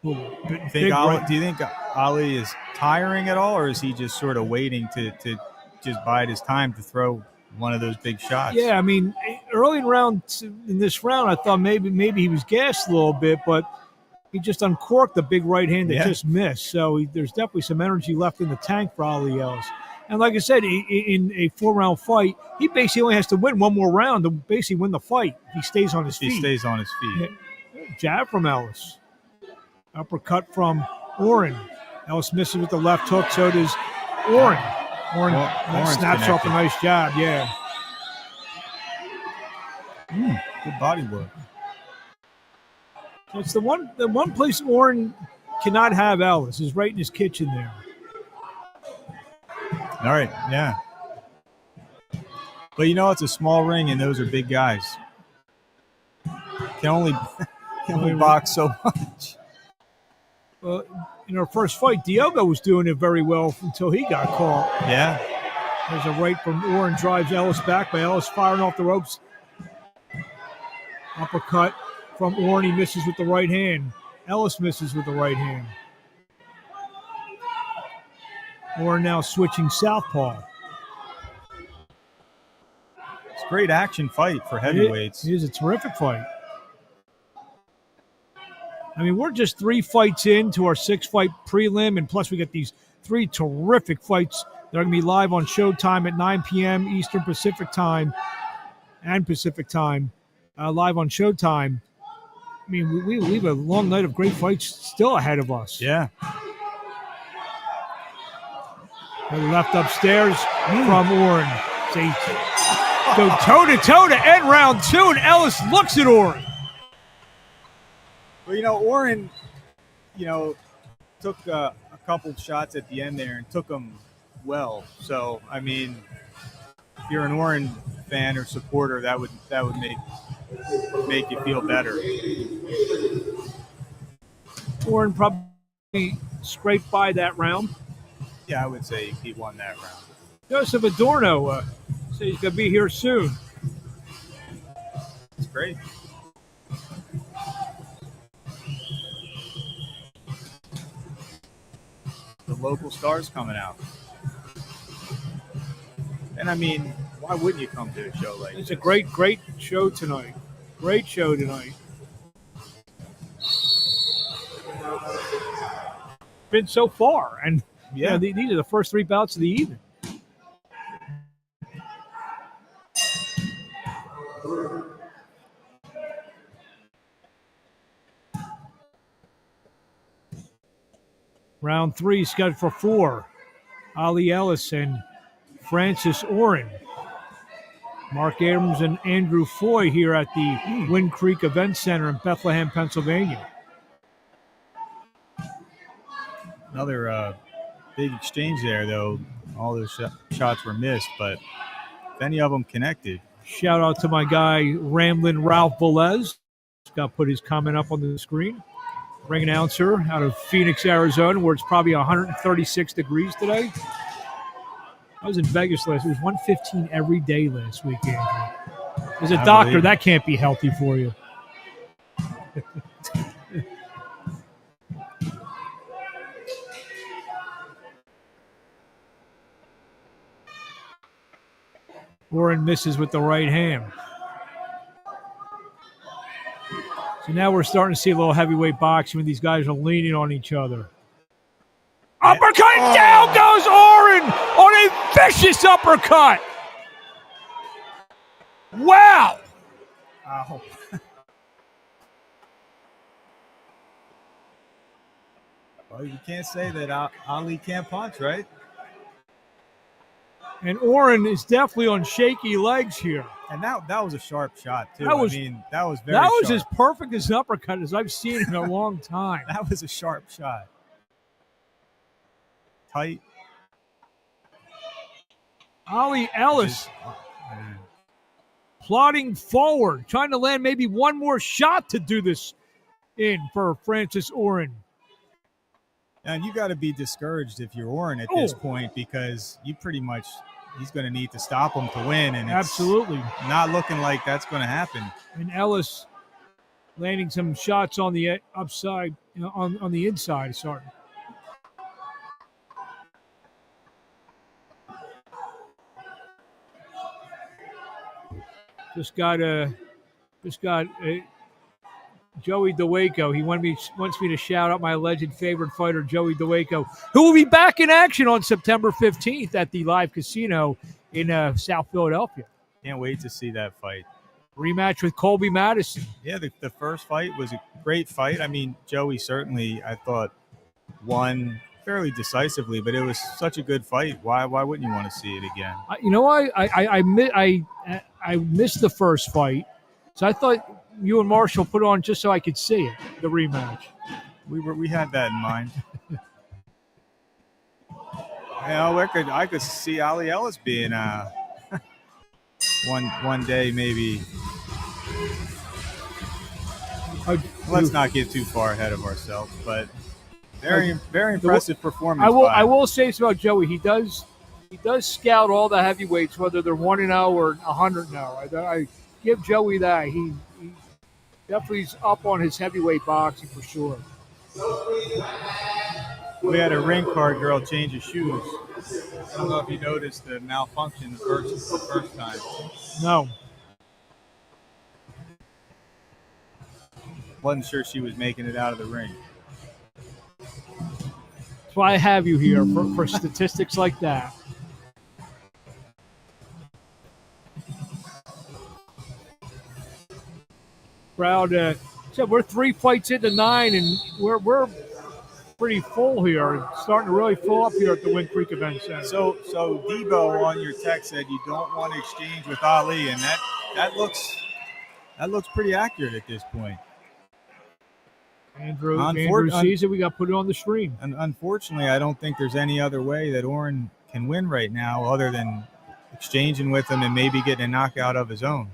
Speaker 3: Do you think Ali is tiring at all, or is he just sort of waiting to just bide his time to throw one of those big shots?
Speaker 2: Yeah, I mean, early in this round, I thought maybe he was gassed a little bit, but he just uncorked the big right hand that just missed. So there's definitely some energy left in the tank for Ali Ellis. And like I said, in a 4-round fight, he basically only has to win one more round to basically win the fight. He stays on his feet.
Speaker 3: He stays on his feet.
Speaker 2: Jab from Ellis. Uppercut from Oran. Ellis misses with the left hook, so does Oran. Oran snaps off a nice jab, yeah.
Speaker 3: Good body work.
Speaker 2: So it's the one place Oran cannot have Ellis is right in his kitchen there.
Speaker 3: All right, yeah. But it's a small ring and those are big guys. Can only box so much.
Speaker 2: In our first fight, Diogo was doing it very well until he got caught.
Speaker 3: Yeah.
Speaker 2: There's a right from Oran, drives Ellis back, but Ellis firing off the ropes. Uppercut from Oran, he misses with the right hand. Ellis misses with the right hand. Oran now switching southpaw.
Speaker 3: It's a great action fight for heavyweights.
Speaker 2: It is a terrific fight. I mean, we're just 3 fights into our 6-fight prelim, and plus we got these 3 terrific fights that are going to be live on Showtime at 9 p.m. Eastern Pacific Time and Pacific Time, live on Showtime. I mean, we have a long night of great fights still ahead of us.
Speaker 3: Yeah.
Speaker 2: Left upstairs from Oran. Go toe-to-toe to end round 2, and Ellis looks at Oran.
Speaker 3: Well, Oran, took a couple shots at the end there and took them well. So, I mean, if you're an Oran fan or supporter, that would make you feel better.
Speaker 2: Oran probably scraped by that round.
Speaker 3: Yeah, I would say he won that round.
Speaker 2: Joseph Adorno says he's going to be here soon.
Speaker 3: That's great. The local stars coming out. And I mean, why wouldn't you come to a show like this?
Speaker 2: It's a great show tonight. Great show tonight. Been so far, and these are the first 3 bouts of the evening. Round 3 scheduled for 4. Ali Ellis and Francis Oran. Mark Abrams and Andrew Foy here at the Wind Creek Event Center in Bethlehem, Pennsylvania.
Speaker 3: Another big exchange there, though. All those shots were missed, but if any of them connected.
Speaker 2: Shout out to my guy, Ramblin' Ralph Velez. Got to put his comment up on the screen. Ring announcer out of Phoenix, Arizona, where it's probably 136 degrees today. I was in Vegas last week. It was 115 every day last week, Andrew. As a doctor, that can't be healthy for you. Oran misses with the right hand. So now we're starting to see a little heavyweight boxing when these guys are leaning on each other. Uppercut, down goes Oran on a vicious uppercut. Wow.
Speaker 3: Ow. Well, you can't say that Ali can't punch, right?
Speaker 2: And Oran is definitely on shaky legs here.
Speaker 3: And that was a sharp shot, too.
Speaker 2: That was
Speaker 3: very sharp.
Speaker 2: That was as perfect as an uppercut as I've seen in a long time.
Speaker 3: That was a sharp shot. Tight.
Speaker 2: Ali Ellis plodding forward, trying to land maybe one more shot to do this in for Francis Oran.
Speaker 3: And you got to be discouraged if you're Oran at this point, because he's going to need to stop him to win, and it's
Speaker 2: absolutely
Speaker 3: not looking like that's going to happen.
Speaker 2: And Ellis landing some shots on the upside, on the inside. Sorry. Just got Joey Diogo. He wants me to shout out my alleged favorite fighter, Joey Diogo, who will be back in action on September 15th at the Live Casino in South Philadelphia.
Speaker 3: Can't wait to see that fight.
Speaker 2: Rematch with Colby Madison.
Speaker 3: Yeah, the first fight was a great fight. I mean, Joey certainly, I thought, won fairly decisively, but it was such a good fight. Why wouldn't you want to see it again?
Speaker 2: I missed the first fight, so I thought you and Marshall put on just so I could see it, the rematch.
Speaker 3: We had that in mind. I could see Ali Ellis being one day maybe. Let's not get too far ahead of ourselves, but very impressive performance.
Speaker 2: I will say this about Joey. He does scout all the heavyweights, whether they're 1-0 or 100-0. I give Joey that. He definitely is up on his heavyweight boxing for sure.
Speaker 3: We had a ring card girl change his shoes. I don't know if you noticed the malfunction the first time.
Speaker 2: No.
Speaker 3: Wasn't sure she was making it out of the ring.
Speaker 2: That's why I have you here for statistics like that. Proud. We're 3 fights into 9, and we're pretty full here. It's starting to really fill up here at the Wind Creek Event Center.
Speaker 3: So Debo on your text said you don't want to exchange with Ali, and that looks pretty accurate at this point.
Speaker 2: Andrew sees it. We got to put it on the stream.
Speaker 3: And unfortunately, I don't think there's any other way that Oran can win right now other than exchanging with him and maybe getting a knockout of his own.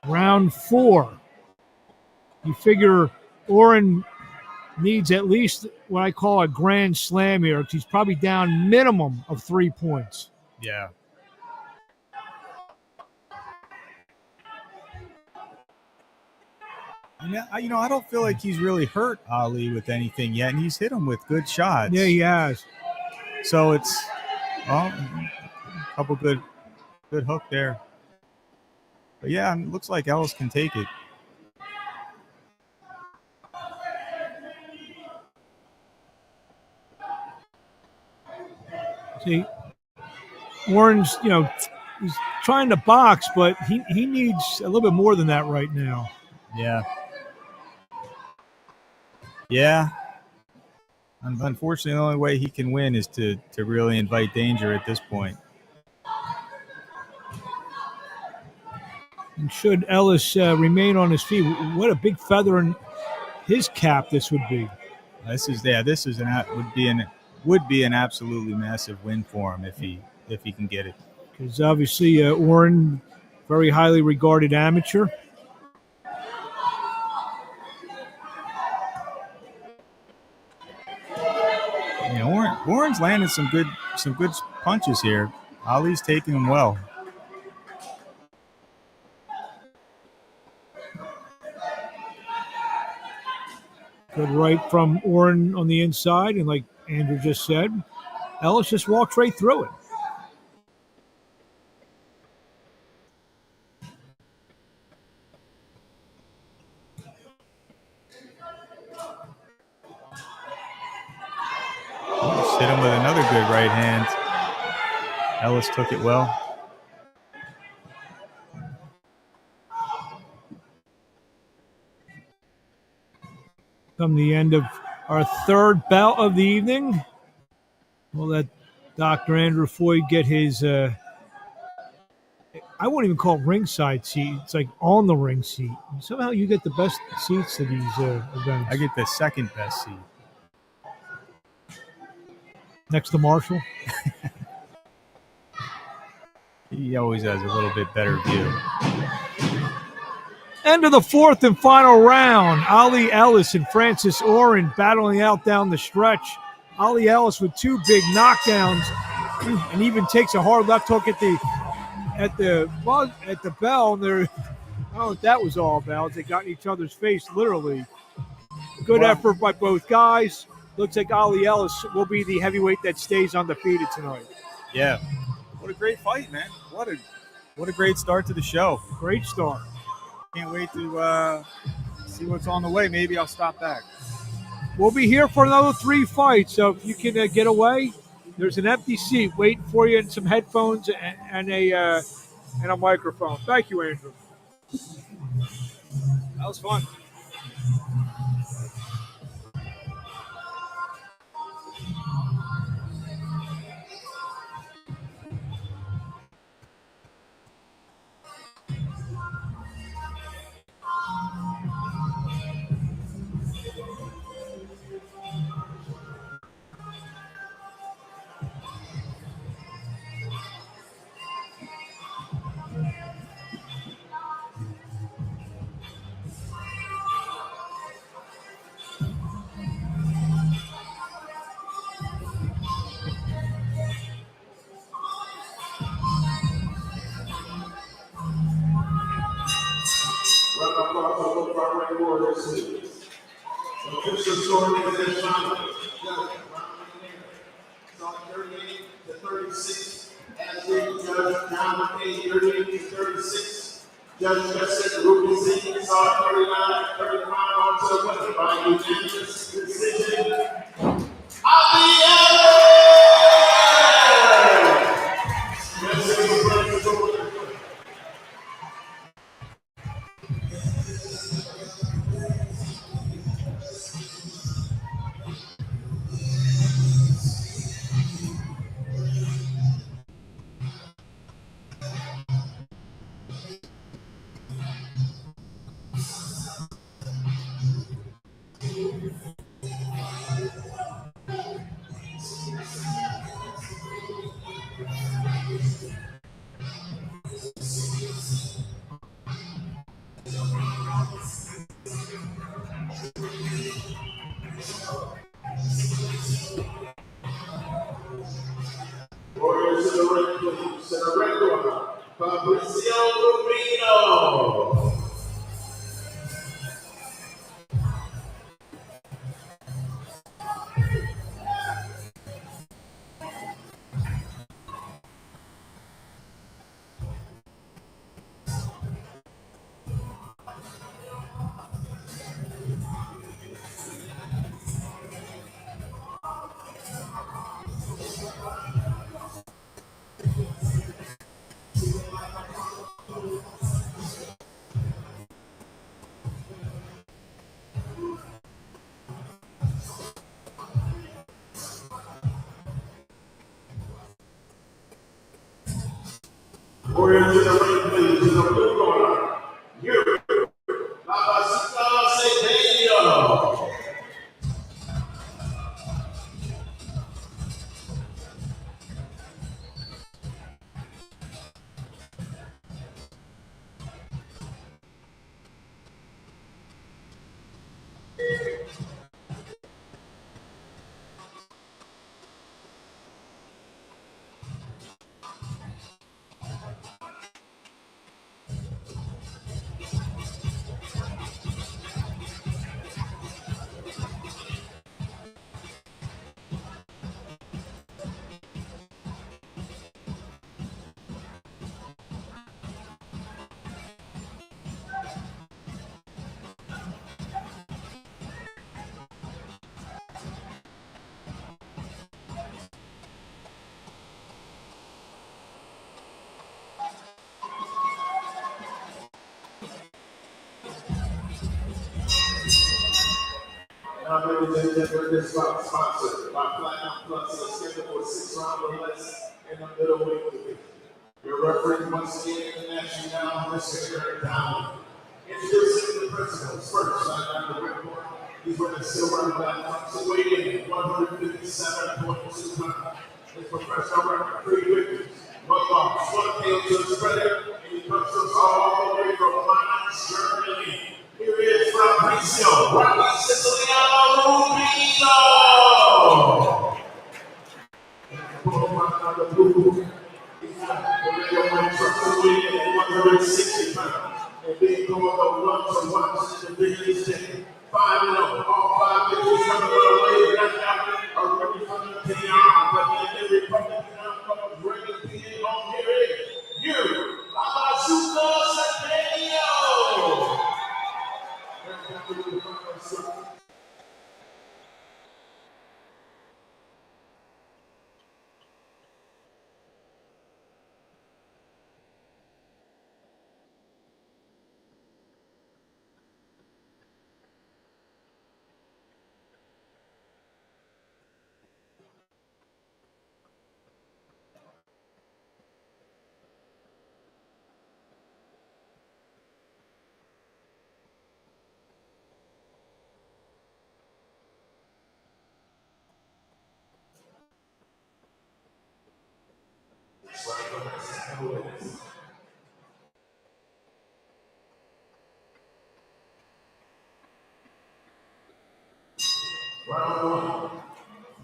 Speaker 2: Round 4. You figure Oran needs at least what I call a grand slam here, because he's probably down minimum of 3 points.
Speaker 3: Yeah. I don't feel like he's really hurt Ali with anything yet, and he's hit him with good shots.
Speaker 2: Yeah, he has.
Speaker 3: So it's a couple good hook there. But yeah, it looks like Ellis can take it.
Speaker 2: See, Oran's, he's trying to box, but he needs a little bit more than that right now.
Speaker 3: Yeah. Yeah. Unfortunately, the only way he can win is to really invite danger at this point.
Speaker 2: And should Ellis remain on his feet, what a big feather in his cap this would be. Would be an absolutely massive win for him if he can get it.
Speaker 3: Because
Speaker 2: obviously Oran, very highly regarded amateur.
Speaker 3: Oran's landed some good punches here. Ali's taking them well.
Speaker 2: Good right from Oran on the inside, and like Andrew just said. Ellis just walks right through it.
Speaker 3: Just hit him with another good right hand. Ellis took it well.
Speaker 2: Come the end of our third bout of the evening. We'll let Dr. Andrew Foy get his, I won't even call it ringside seat. It's like on the ring seat. Somehow you get the best seats to these events.
Speaker 3: I get the second best seat.
Speaker 2: Next to Marshall.
Speaker 3: He always has a little bit better view.
Speaker 2: End of the fourth and final round. Ali Ellis and Francis Oran battling out down the stretch. Ali Ellis with two big knockdowns and even takes a hard left hook at the bell. And I don't know what that was all about. They got in each other's face, literally. Good effort by both guys. Looks like Ali Ellis will be the heavyweight that stays undefeated tonight.
Speaker 3: Yeah. What a great fight, man. What a great start to the show.
Speaker 2: Great start.
Speaker 3: Can't wait to see what's on the way. Maybe I'll stop back.
Speaker 2: We'll be here for another 3 fights, so if you can get away, there's an empty seat waiting for you and some headphones and a microphone. Thank you, Andrew.
Speaker 3: That was fun.
Speaker 1: Judge Justice Rubino saw 39, 35 on to the winner by unanimous decision. Ali Warriors to the ring, please. To the ring, Fabrizio Rubino. Warriors to the ring, please. To the blue corner, Euri. Cedeno. ladies and gentlemen, this bout sponsored by Platinum Plus, scheduled for 6 rounds or less in the middleweight division. Your referee once again, international Mr. Down. Introducing the principals first, on the red corner. He's wearing a silver and black trunks, weighing 157.2 pounds. His professional record, 3 victories, 1 loss, 1 KO to the spreader, and he comes to us all the way from Mainz, Germany. Here is Fabrizio, Rocky Siciliano Rubino. The blue. He's got the regular trucks weighing at 160 pounds. And being called the one-to-one division today. 5-0, all 5 victories coming our way. Right now, are ready for the Thnjhae, but in every public outcome, bringing people on here is Euri, Cedeno.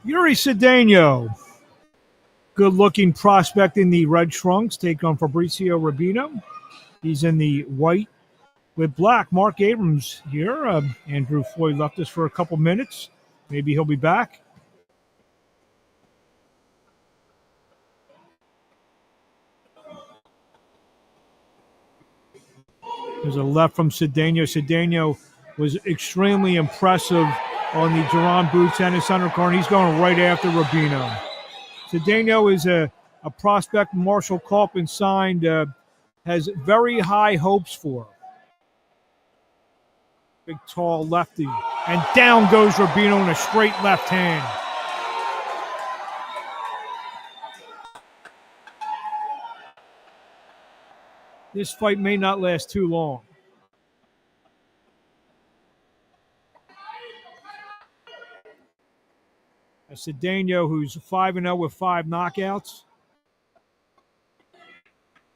Speaker 2: Euri Cedeno, good-looking prospect in the red trunks, take on Fabrizio Rubino. He's in the white with black. Mark Abrams here. Andrew Floyd left us for a couple minutes. Maybe he'll be back. There's a left from Cedeno. Cedeno was extremely impressive on the Duran Bouts and his undercard. He's going right after Rubino. Cedeno is a prospect Marshall Kaufman signed, has very high hopes for. Big, tall lefty. And down goes Rubino in a straight left hand. This fight may not last too long. Cedeno, who's 5-0 with 5 knockouts.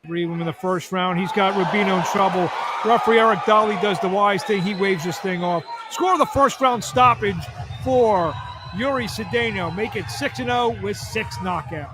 Speaker 2: 3 of them in the first round. He's got Rubino in trouble. Referee Eric Dolly does the wise thing. He waves this thing off. Score the first round stoppage for Euri Cedeno. Make it 6-0 with 6 knockouts.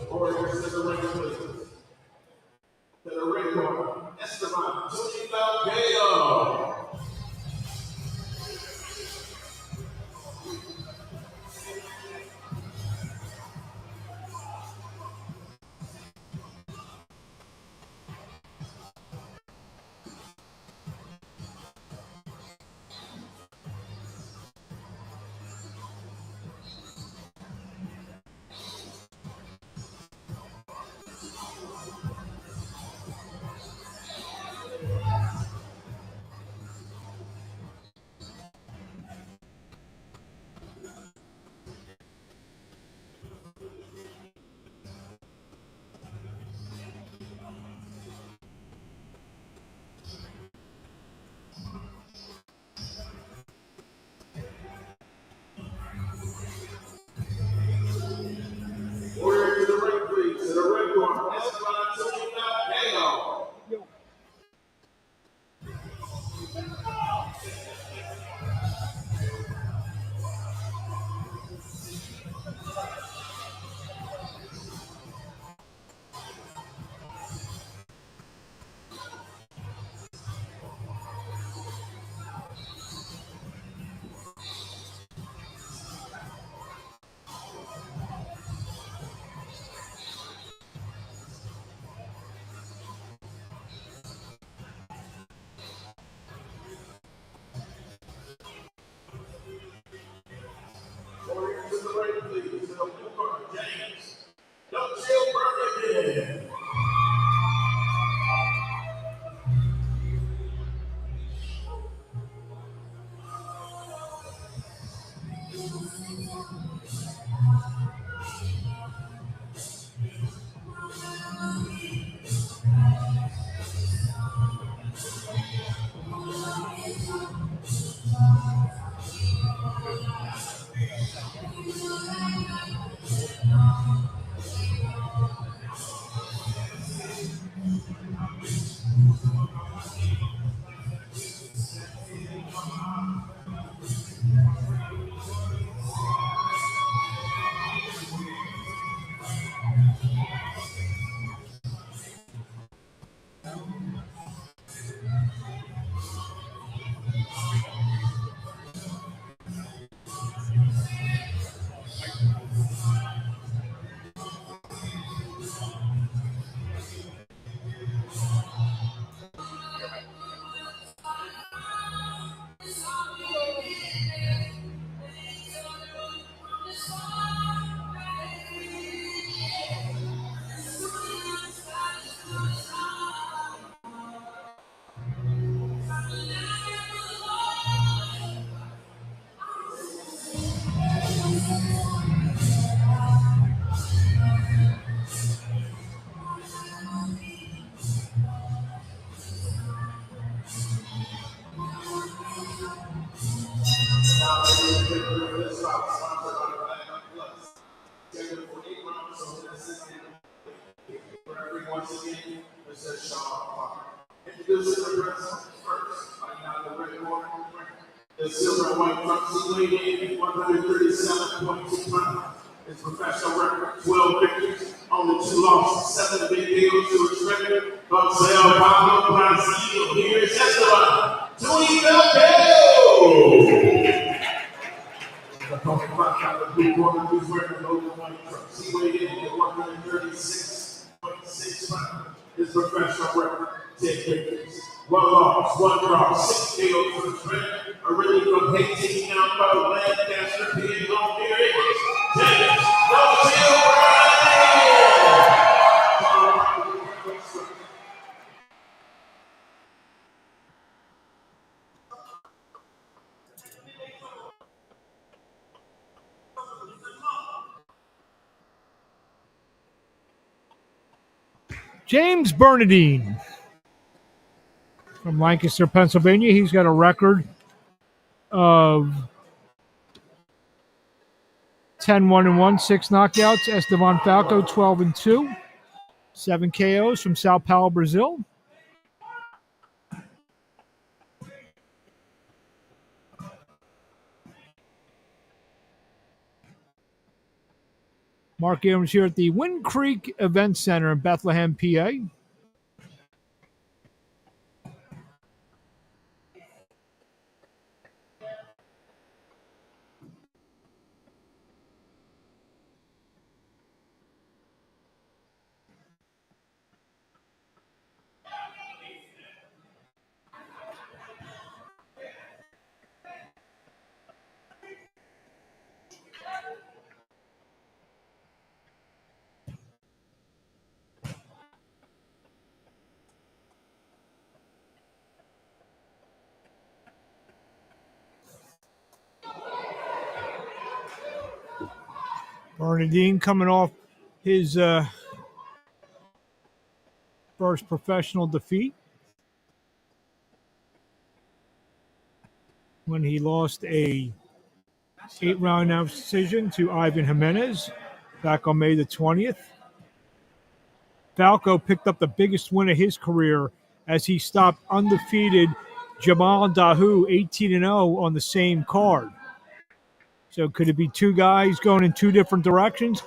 Speaker 1: Orren to the ring, please. To the ring corner, Estivan, Falcao. Now, this route sponsored by Bethlehem Plus. Scheduled for 8 rounds over the season. Referee once again, Mr. Sean Parker. Introducing the wrestlers first, fighting out the red corner. The silver and white trunks he weighed in 137.2 pounds. His professional record, 12 victories, only 2 losses, 7 big deals to his record. Falcao, Brazil, here's Estivan, Luyando. The opponent rocked out the blue corner, who's wearing the gold and white trunks. He weighed in at 136.6 pounds. His professional record, 10 victories, 1 loss, 1 draw, 6 KOs for his record. Already from Haiti, now by Lancaster, being on here is James
Speaker 2: James Bernadine from Lancaster, Pennsylvania. He's got a record of 10-1-1, 6 knockouts. Estivan Falcao, 12-2, 7 KOs from Sao Paulo, Brazil. Mark Abrams here at the Wind Creek Event Center in Bethlehem, PA. Bernadine coming off his first professional defeat when he lost a 8-round decision to Ivan Jimenez back on May the 20th. Falcao picked up the biggest win of his career as he stopped undefeated Jamal Dahu 18-0 on the same card. So could it be 2 guys going in 2 different directions?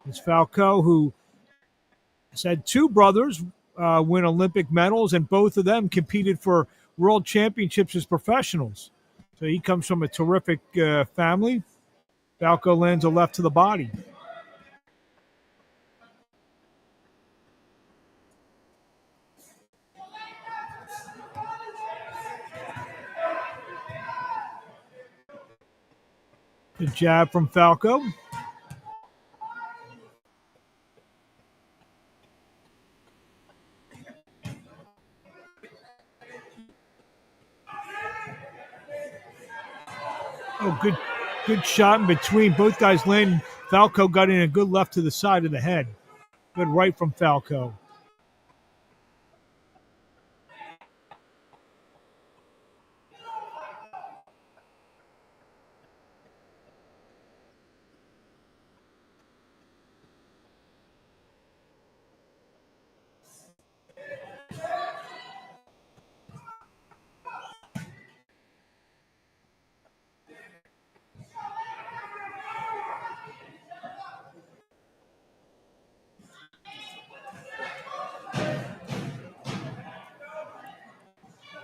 Speaker 2: It's Falcao, who has had 2 brothers win Olympic medals, and both of them competed for world championships as professionals. So he comes from a terrific family. Falcao lands a left to the body. The jab from Falcao. Oh, good shot in between. Both guys landing. Falcao got in a good left to the side of the head. Good right from Falcao.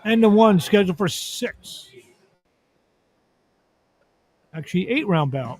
Speaker 2: And the one scheduled for 6. Actually, 8-round bout.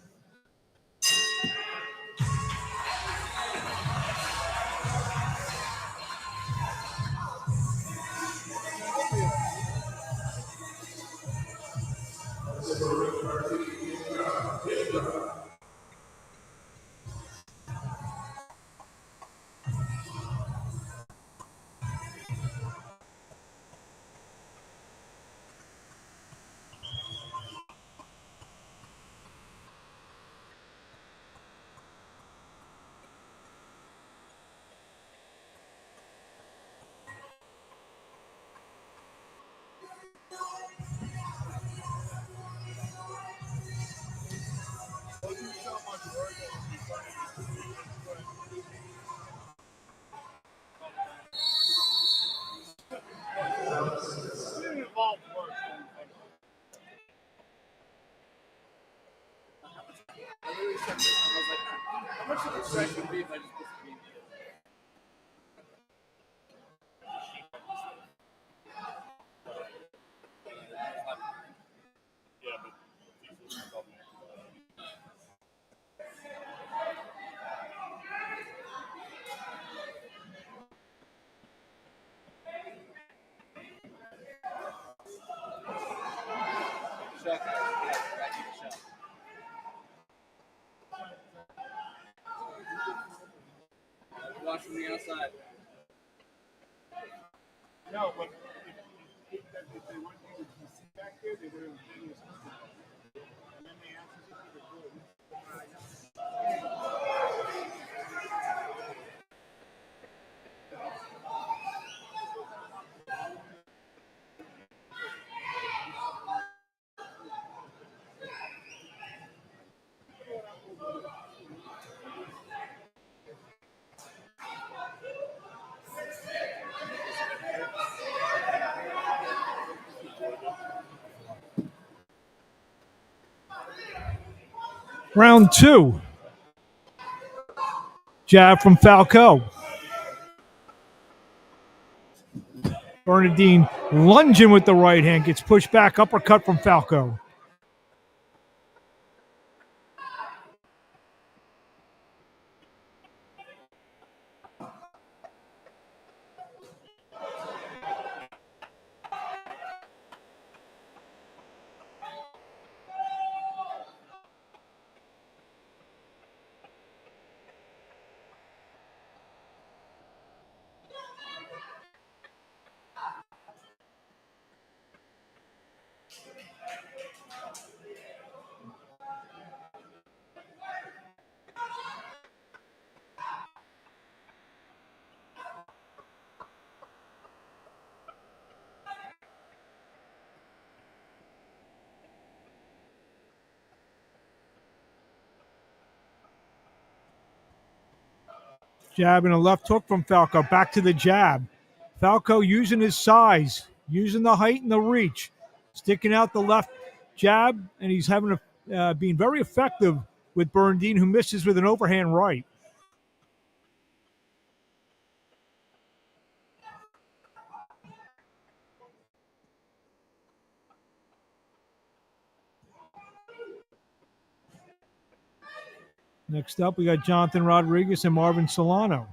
Speaker 4: Watch from the outside.
Speaker 5: No, but if they weren't able to see back there, they would have been responsible. And then they asked us if they could.
Speaker 2: Round 2. Jab from Falcao. Bernadine lunging with the right hand. Gets pushed back. Uppercut from Falcao. Jab and a left hook from Falcao. Back to the jab. Falcao using his size, using the height and the reach, sticking out the left jab, and he's having being very effective with Bernadine, who misses with an overhand right. Next up, we got Jonathan Rodriguez and Marvin Solono.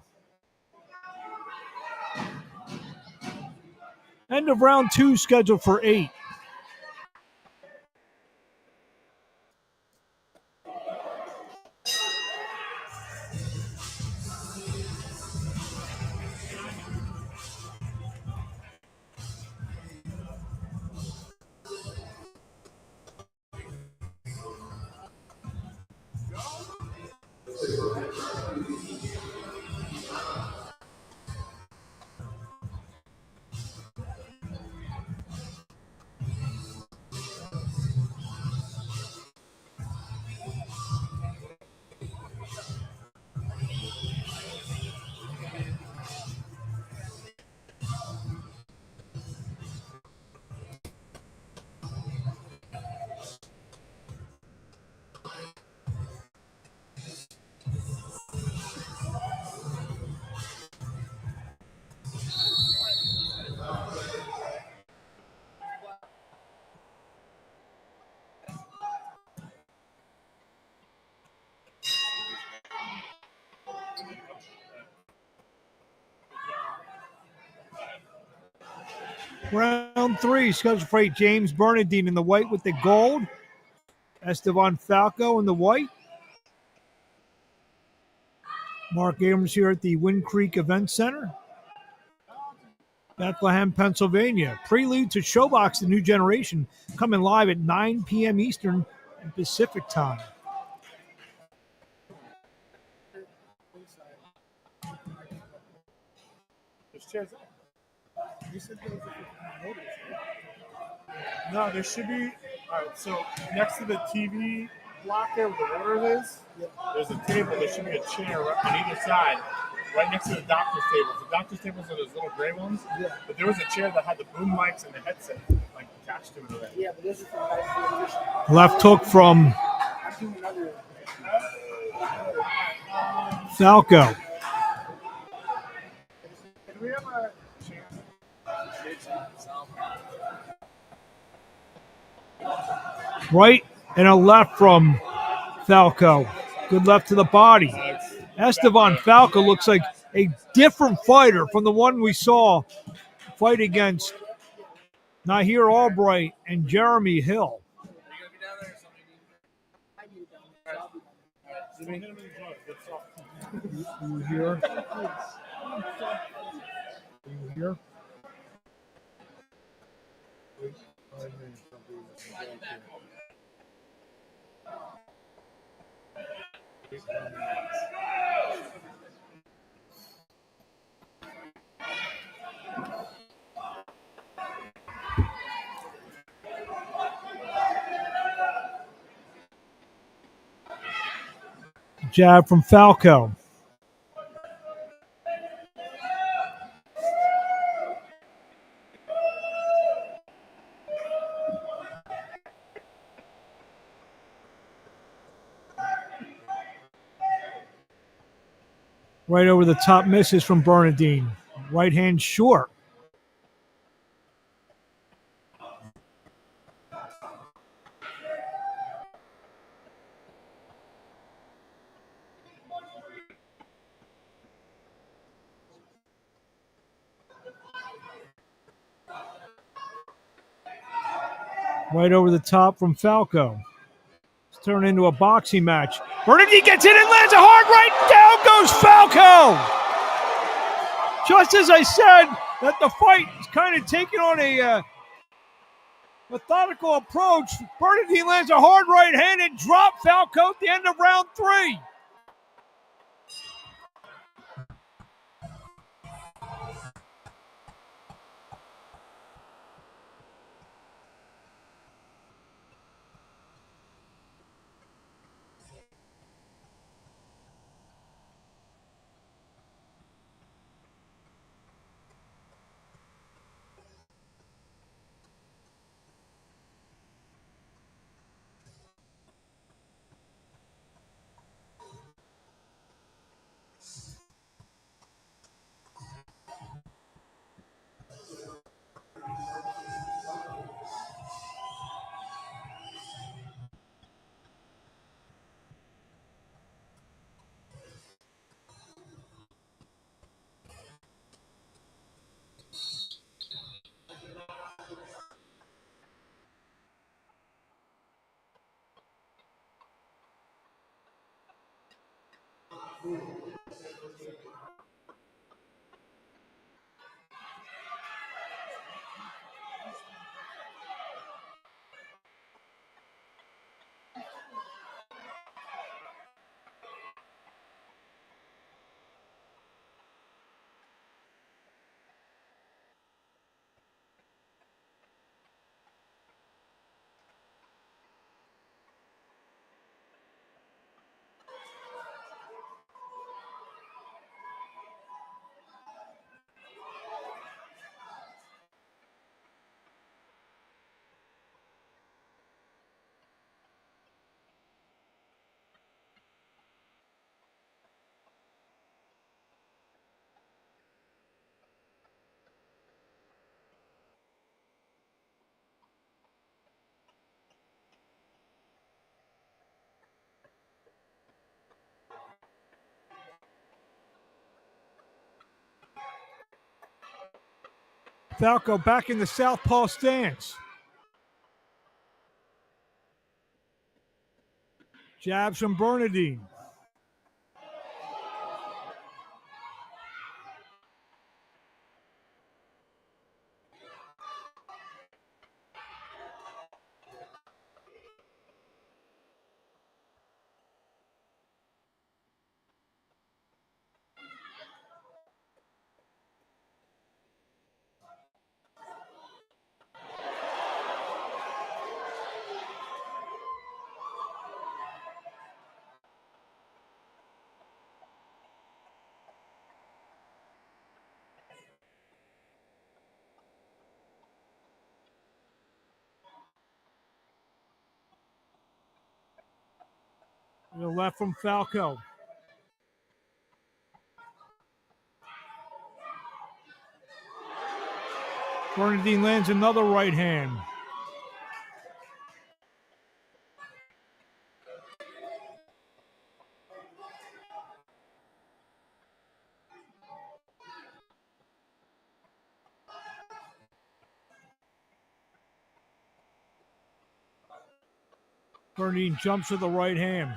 Speaker 2: End of round 2, scheduled for 8. Round 3, scheduled for 8. James Bernadine in the white with the gold. Estivan Falcao in the white. Mark Abrams here at the Wind Creek Event Center. Bethlehem, Pennsylvania. Prelude to Shobox, the new generation, coming live at 9 p.m. Eastern and Pacific time.
Speaker 5: There's chairs. You said there was a notice. No, there should be. All right, so next to the TV block there where the water is, there's a table. There should be a chair on either side, right next to the doctor's tables. The doctor's tables are those little gray ones. Yeah. But there was a chair that had the boom mics and the headset like attached to it already. Yeah, but this is from
Speaker 2: Left hook from Falco.
Speaker 5: Can we have a chair?
Speaker 2: Right and a left from Falco. Good left to the body. Estivan Falco looks like a different fighter from the one we saw fight against Nahir Albright and Jeremy Hill. You here? You here? Jab from Falco. Right over the top misses from Bernadine. Right hand short. Right over the top from Falco. It's turned into a boxing match. Bernadine gets in and lands a hard right. Down goes Falco. Just as I said, that the fight is kind of taking on a methodical approach. Bernadine lands a hard right hand and dropped Falco at the end of round 3. Falcao back in the southpaw stance. Jabs from Bernadine. To the left from Falcao. Bernadine lands another right hand. Bernadine jumps to the right hand.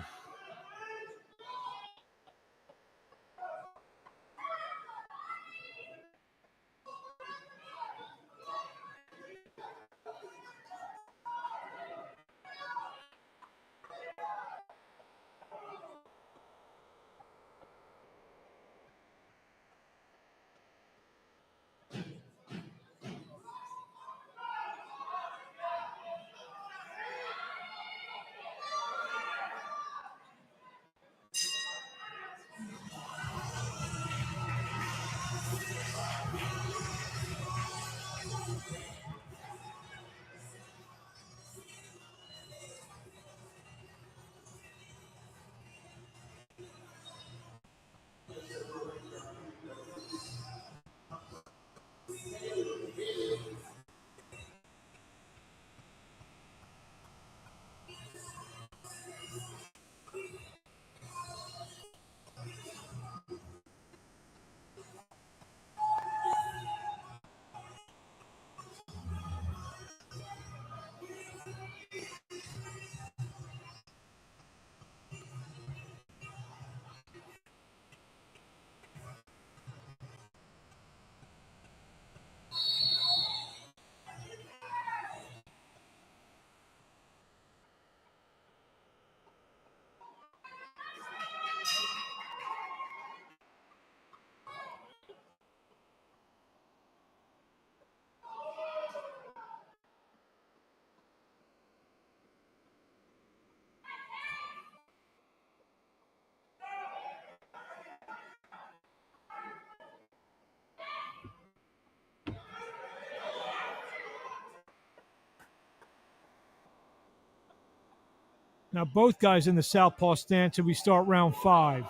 Speaker 2: Now both guys in the southpaw stance, and we start round 5.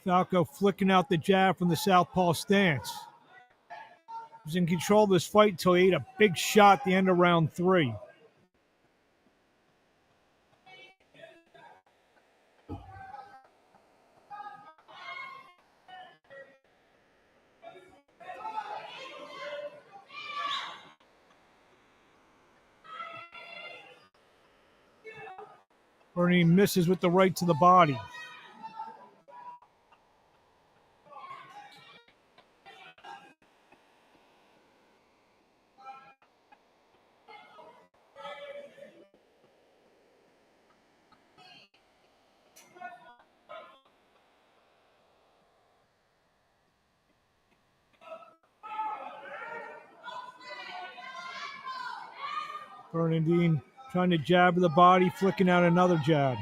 Speaker 2: Falcao flicking out the jab from the southpaw stance. He was in control of this fight until he ate a big shot at the end of round 3. Ernie misses with the right to the body. Bernadine trying to jab with the body, flicking out another jab.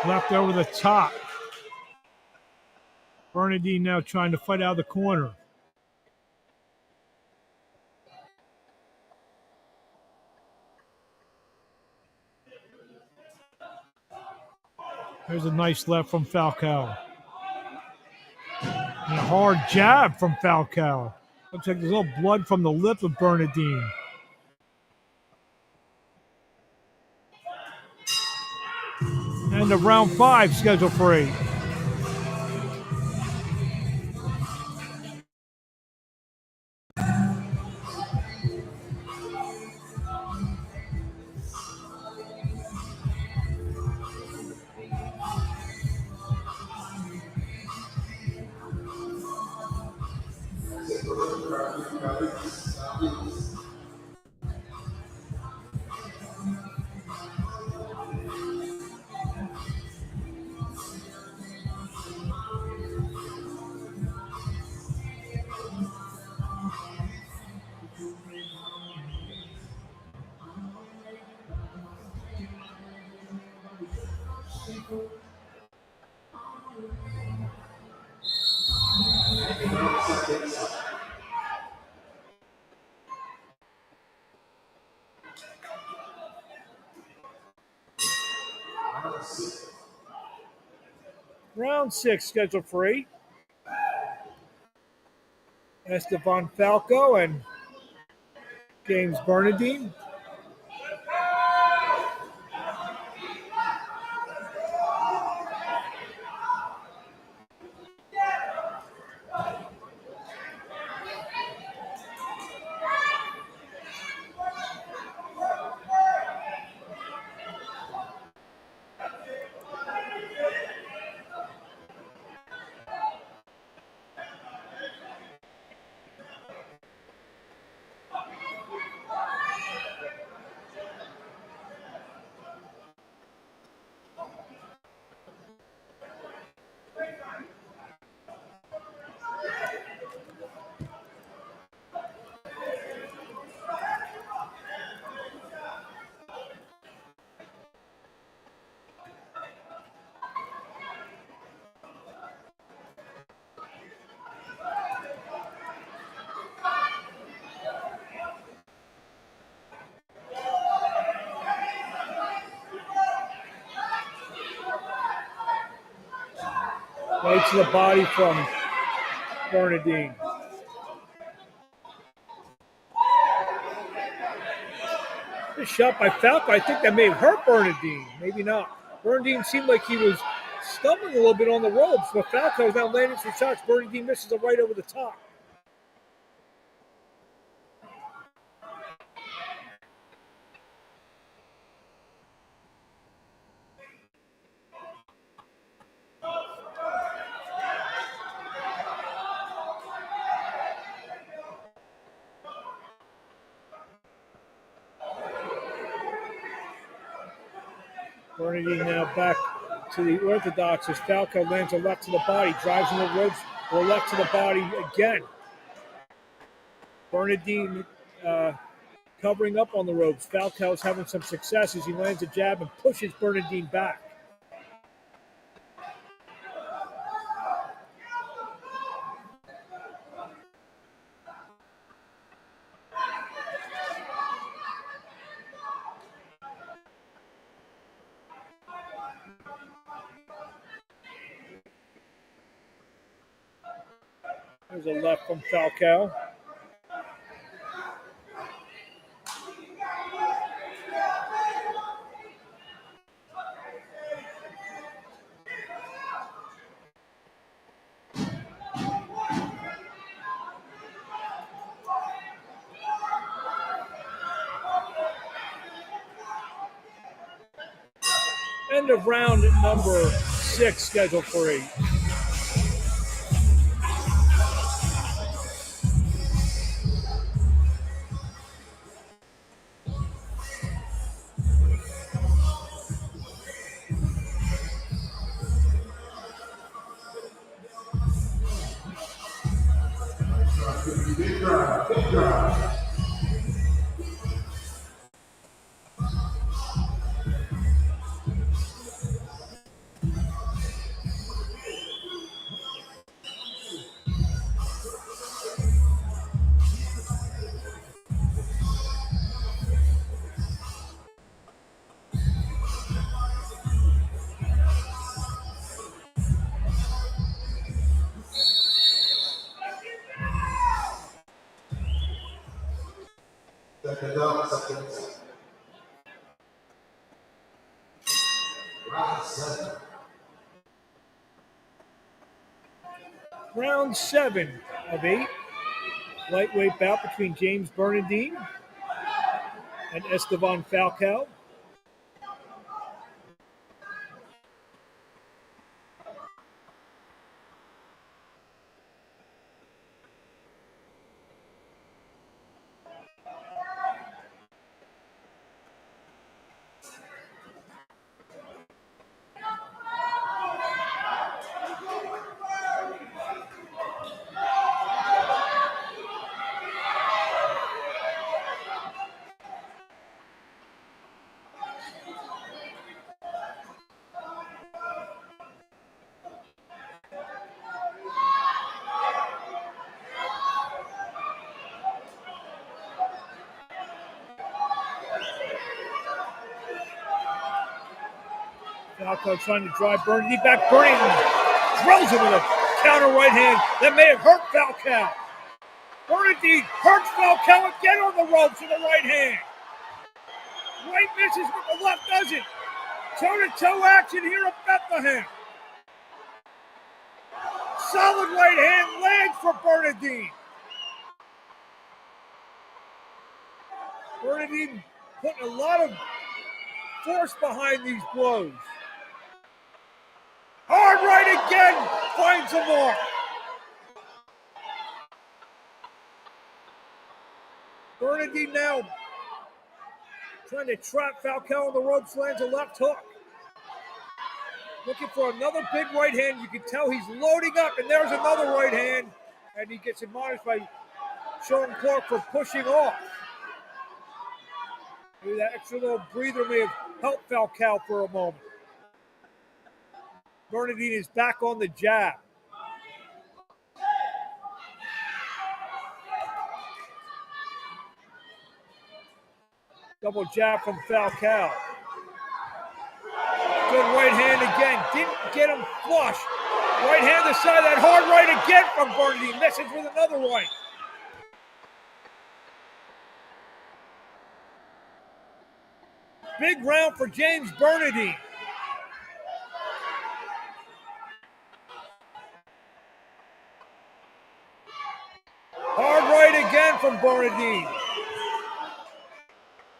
Speaker 2: Left over the top. Bernadine now trying to fight out of the corner. There's a nice left from Falcao. And a hard jab from Falcao. Looks like there's a little blood from the lip of Bernadine. And the round 5 scheduled for 8. Round 6 scheduled for 8. Estivan Falcao and James Bernadine. Right to the body from Bernadine. This shot by Falcao, I think that may have hurt Bernadine. Maybe not. Bernadine seemed like he was stumbling a little bit on the ropes, but Falcao is now landing some shots. Bernadine misses a right over the top. Bernadine now back to the orthodox as Falcao lands a left to the body, drives in the ropes, or left to the body again. Bernadine covering up on the ropes. Falcao's having some success as he lands a jab and pushes Bernadine back. There's a left from Falcao. End of round number 6 scheduled for 8.
Speaker 1: seconds. Round 7.
Speaker 2: Round 7 of 8. Lightweight bout between James Bernadine and Estivan Falcao. Falcao trying to drive Bernadine back. Bernadine drills him with a counter right hand that may have hurt Falcao. Bernadine hurts Falcao again on the ropes with a right hand. Right misses, but the left doesn't. Toe-to-toe action here at Bethlehem. Solid right hand lands for Bernadine. Bernadine putting a lot of force behind these blows. Hard right again, finds a mark. Bernadine now trying to trap Falcao on the ropes, lands a left hook. Looking for another big right hand. You can tell he's loading up, and there's another right hand. And he gets admonished by Sean Clark for pushing off. Maybe that extra little breather may have helped Falcao for a moment. Bernadine is back on the jab. Double jab from Falcao. Good right hand again. Didn't get him flush. Right hand to the side. That hard right again from Bernadine. Misses with another right. Big round for James Bernadine. Hard right again from Bernadine.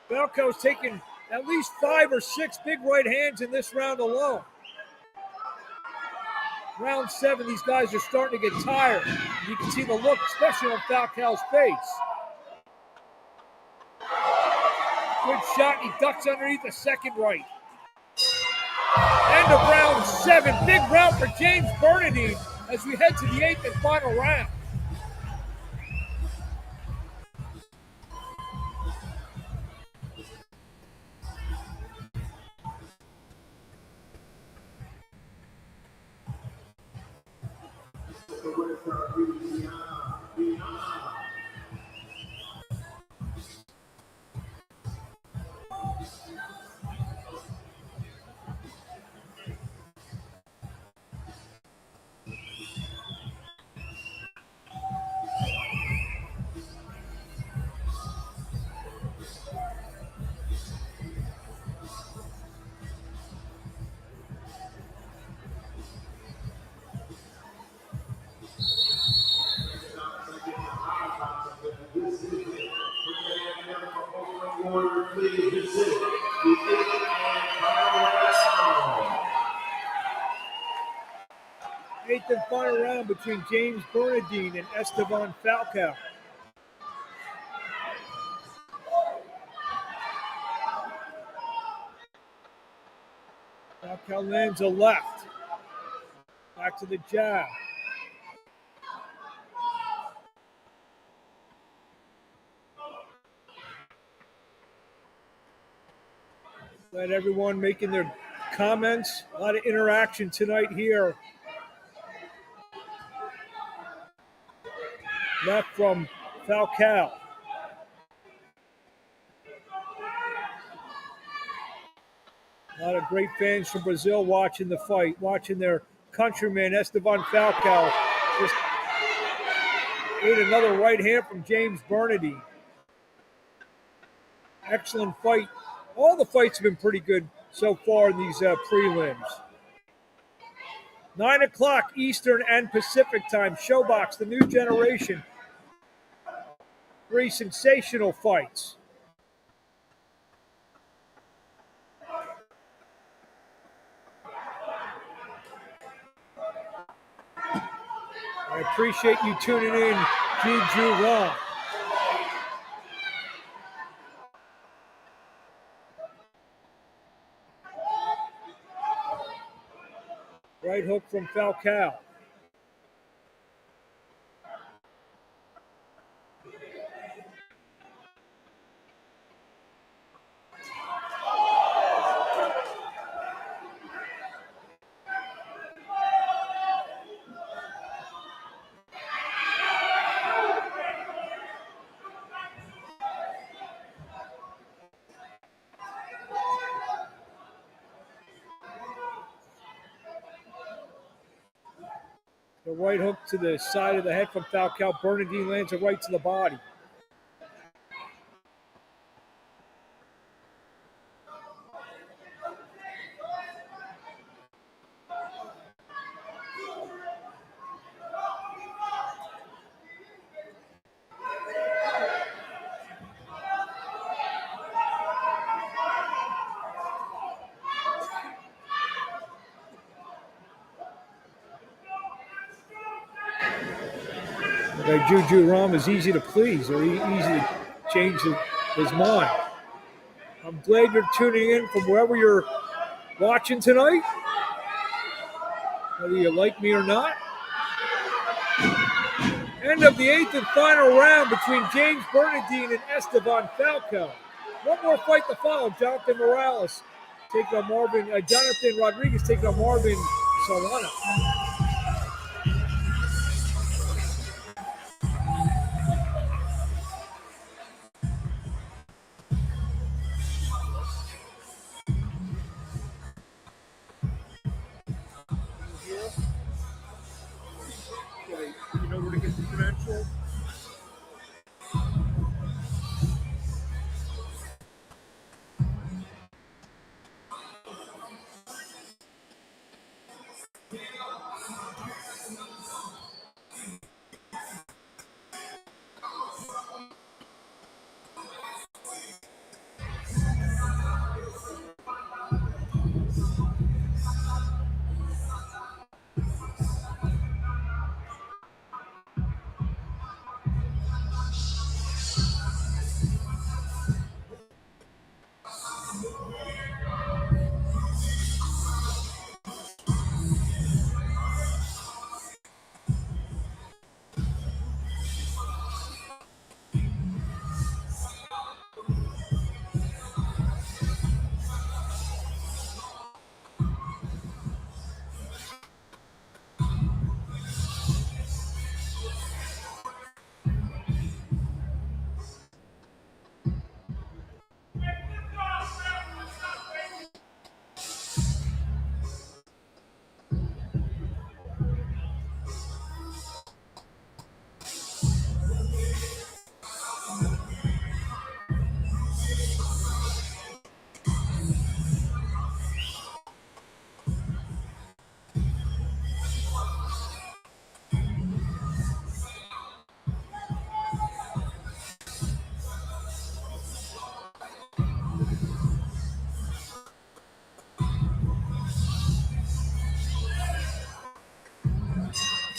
Speaker 2: Falcao's taken at least 5 or 6 big right hands in this round alone. Round 7, these guys are starting to get tired. You can see the look, especially on Falcao's face. Good shot, he ducks underneath the second right. End of round 7, big round for James Bernadine as we head to the 8th and final round. Eighth and final round between James Bernadine and Estivan Falcao. Falcao lands a left. Back to the jab. Glad everyone making their comments. A lot of interaction tonight here. Left from Falcao. A lot of great fans from Brazil watching the fight, watching their countryman Estivan Falcao just ate another right hand from James Bernadine. Excellent fight. All the fights have been pretty good so far in these prelims. 9 o'clock Eastern and Pacific time. Shobox, the new generation. 3 sensational fights. I appreciate you tuning in, Juju Ron. Right hook from Falcao. The right hook to the side of the head from Falcao. Bernadine lands a right to the body. Juju Ram is easy to please, or easy to change his mind. I'm glad you're tuning in from wherever you're watching tonight, whether you like me or not. End of the 8th and final round between James Bernadine and Estivan Falcao. One more fight to follow. Jonathan Morales taking on Marvin. Jonathan Rodriguez taking on Marvin Solono. You know where to get the credential?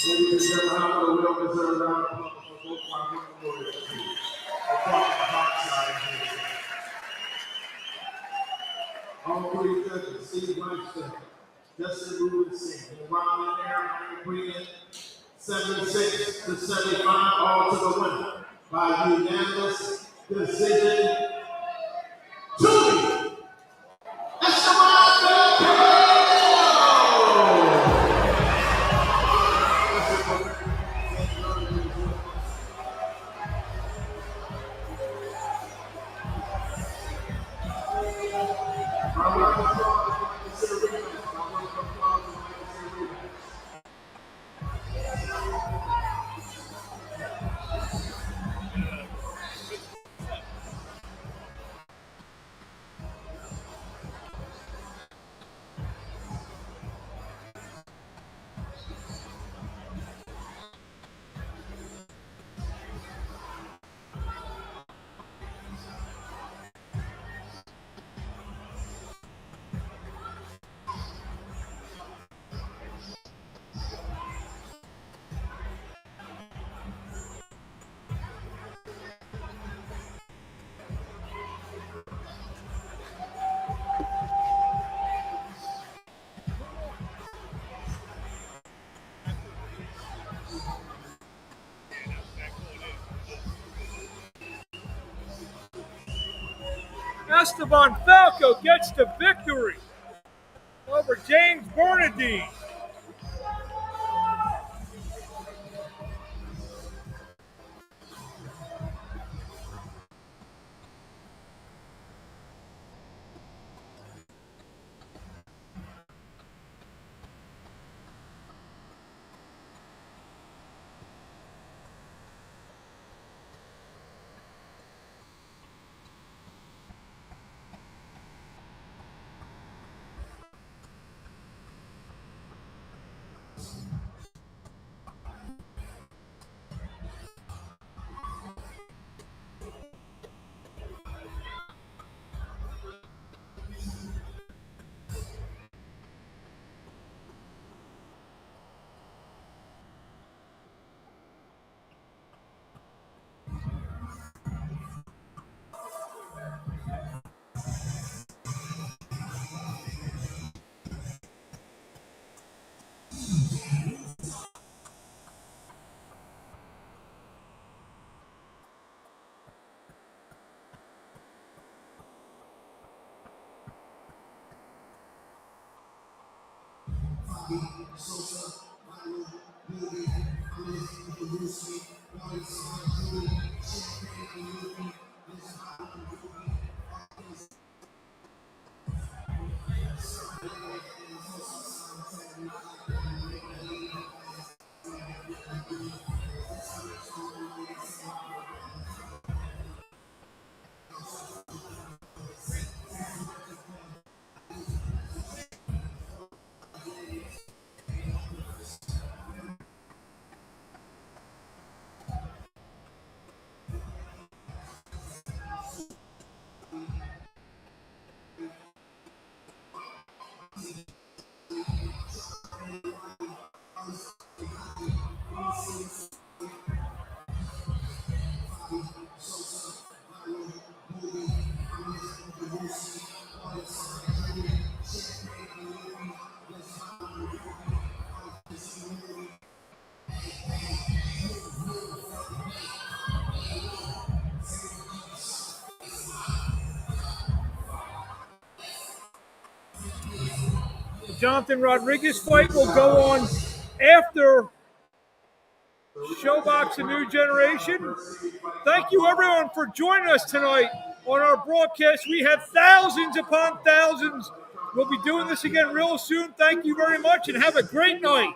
Speaker 1: Ladies and gentlemen, how the will is around for both my warriors. All three judges, Steve Weinstein, Justin Rubin Singh, and Ron and Aaron agreement 76 to 75, all to the winner by unanimous decision. Two.
Speaker 2: Estivan Falcao gets the victory over James Bernadine. Jonathan Rodriguez fight will go on after Shobox, a new generation. Thank you, everyone, for joining us tonight on our broadcast. We have thousands upon thousands. We'll be doing this again real soon. Thank you very much, and have a great night.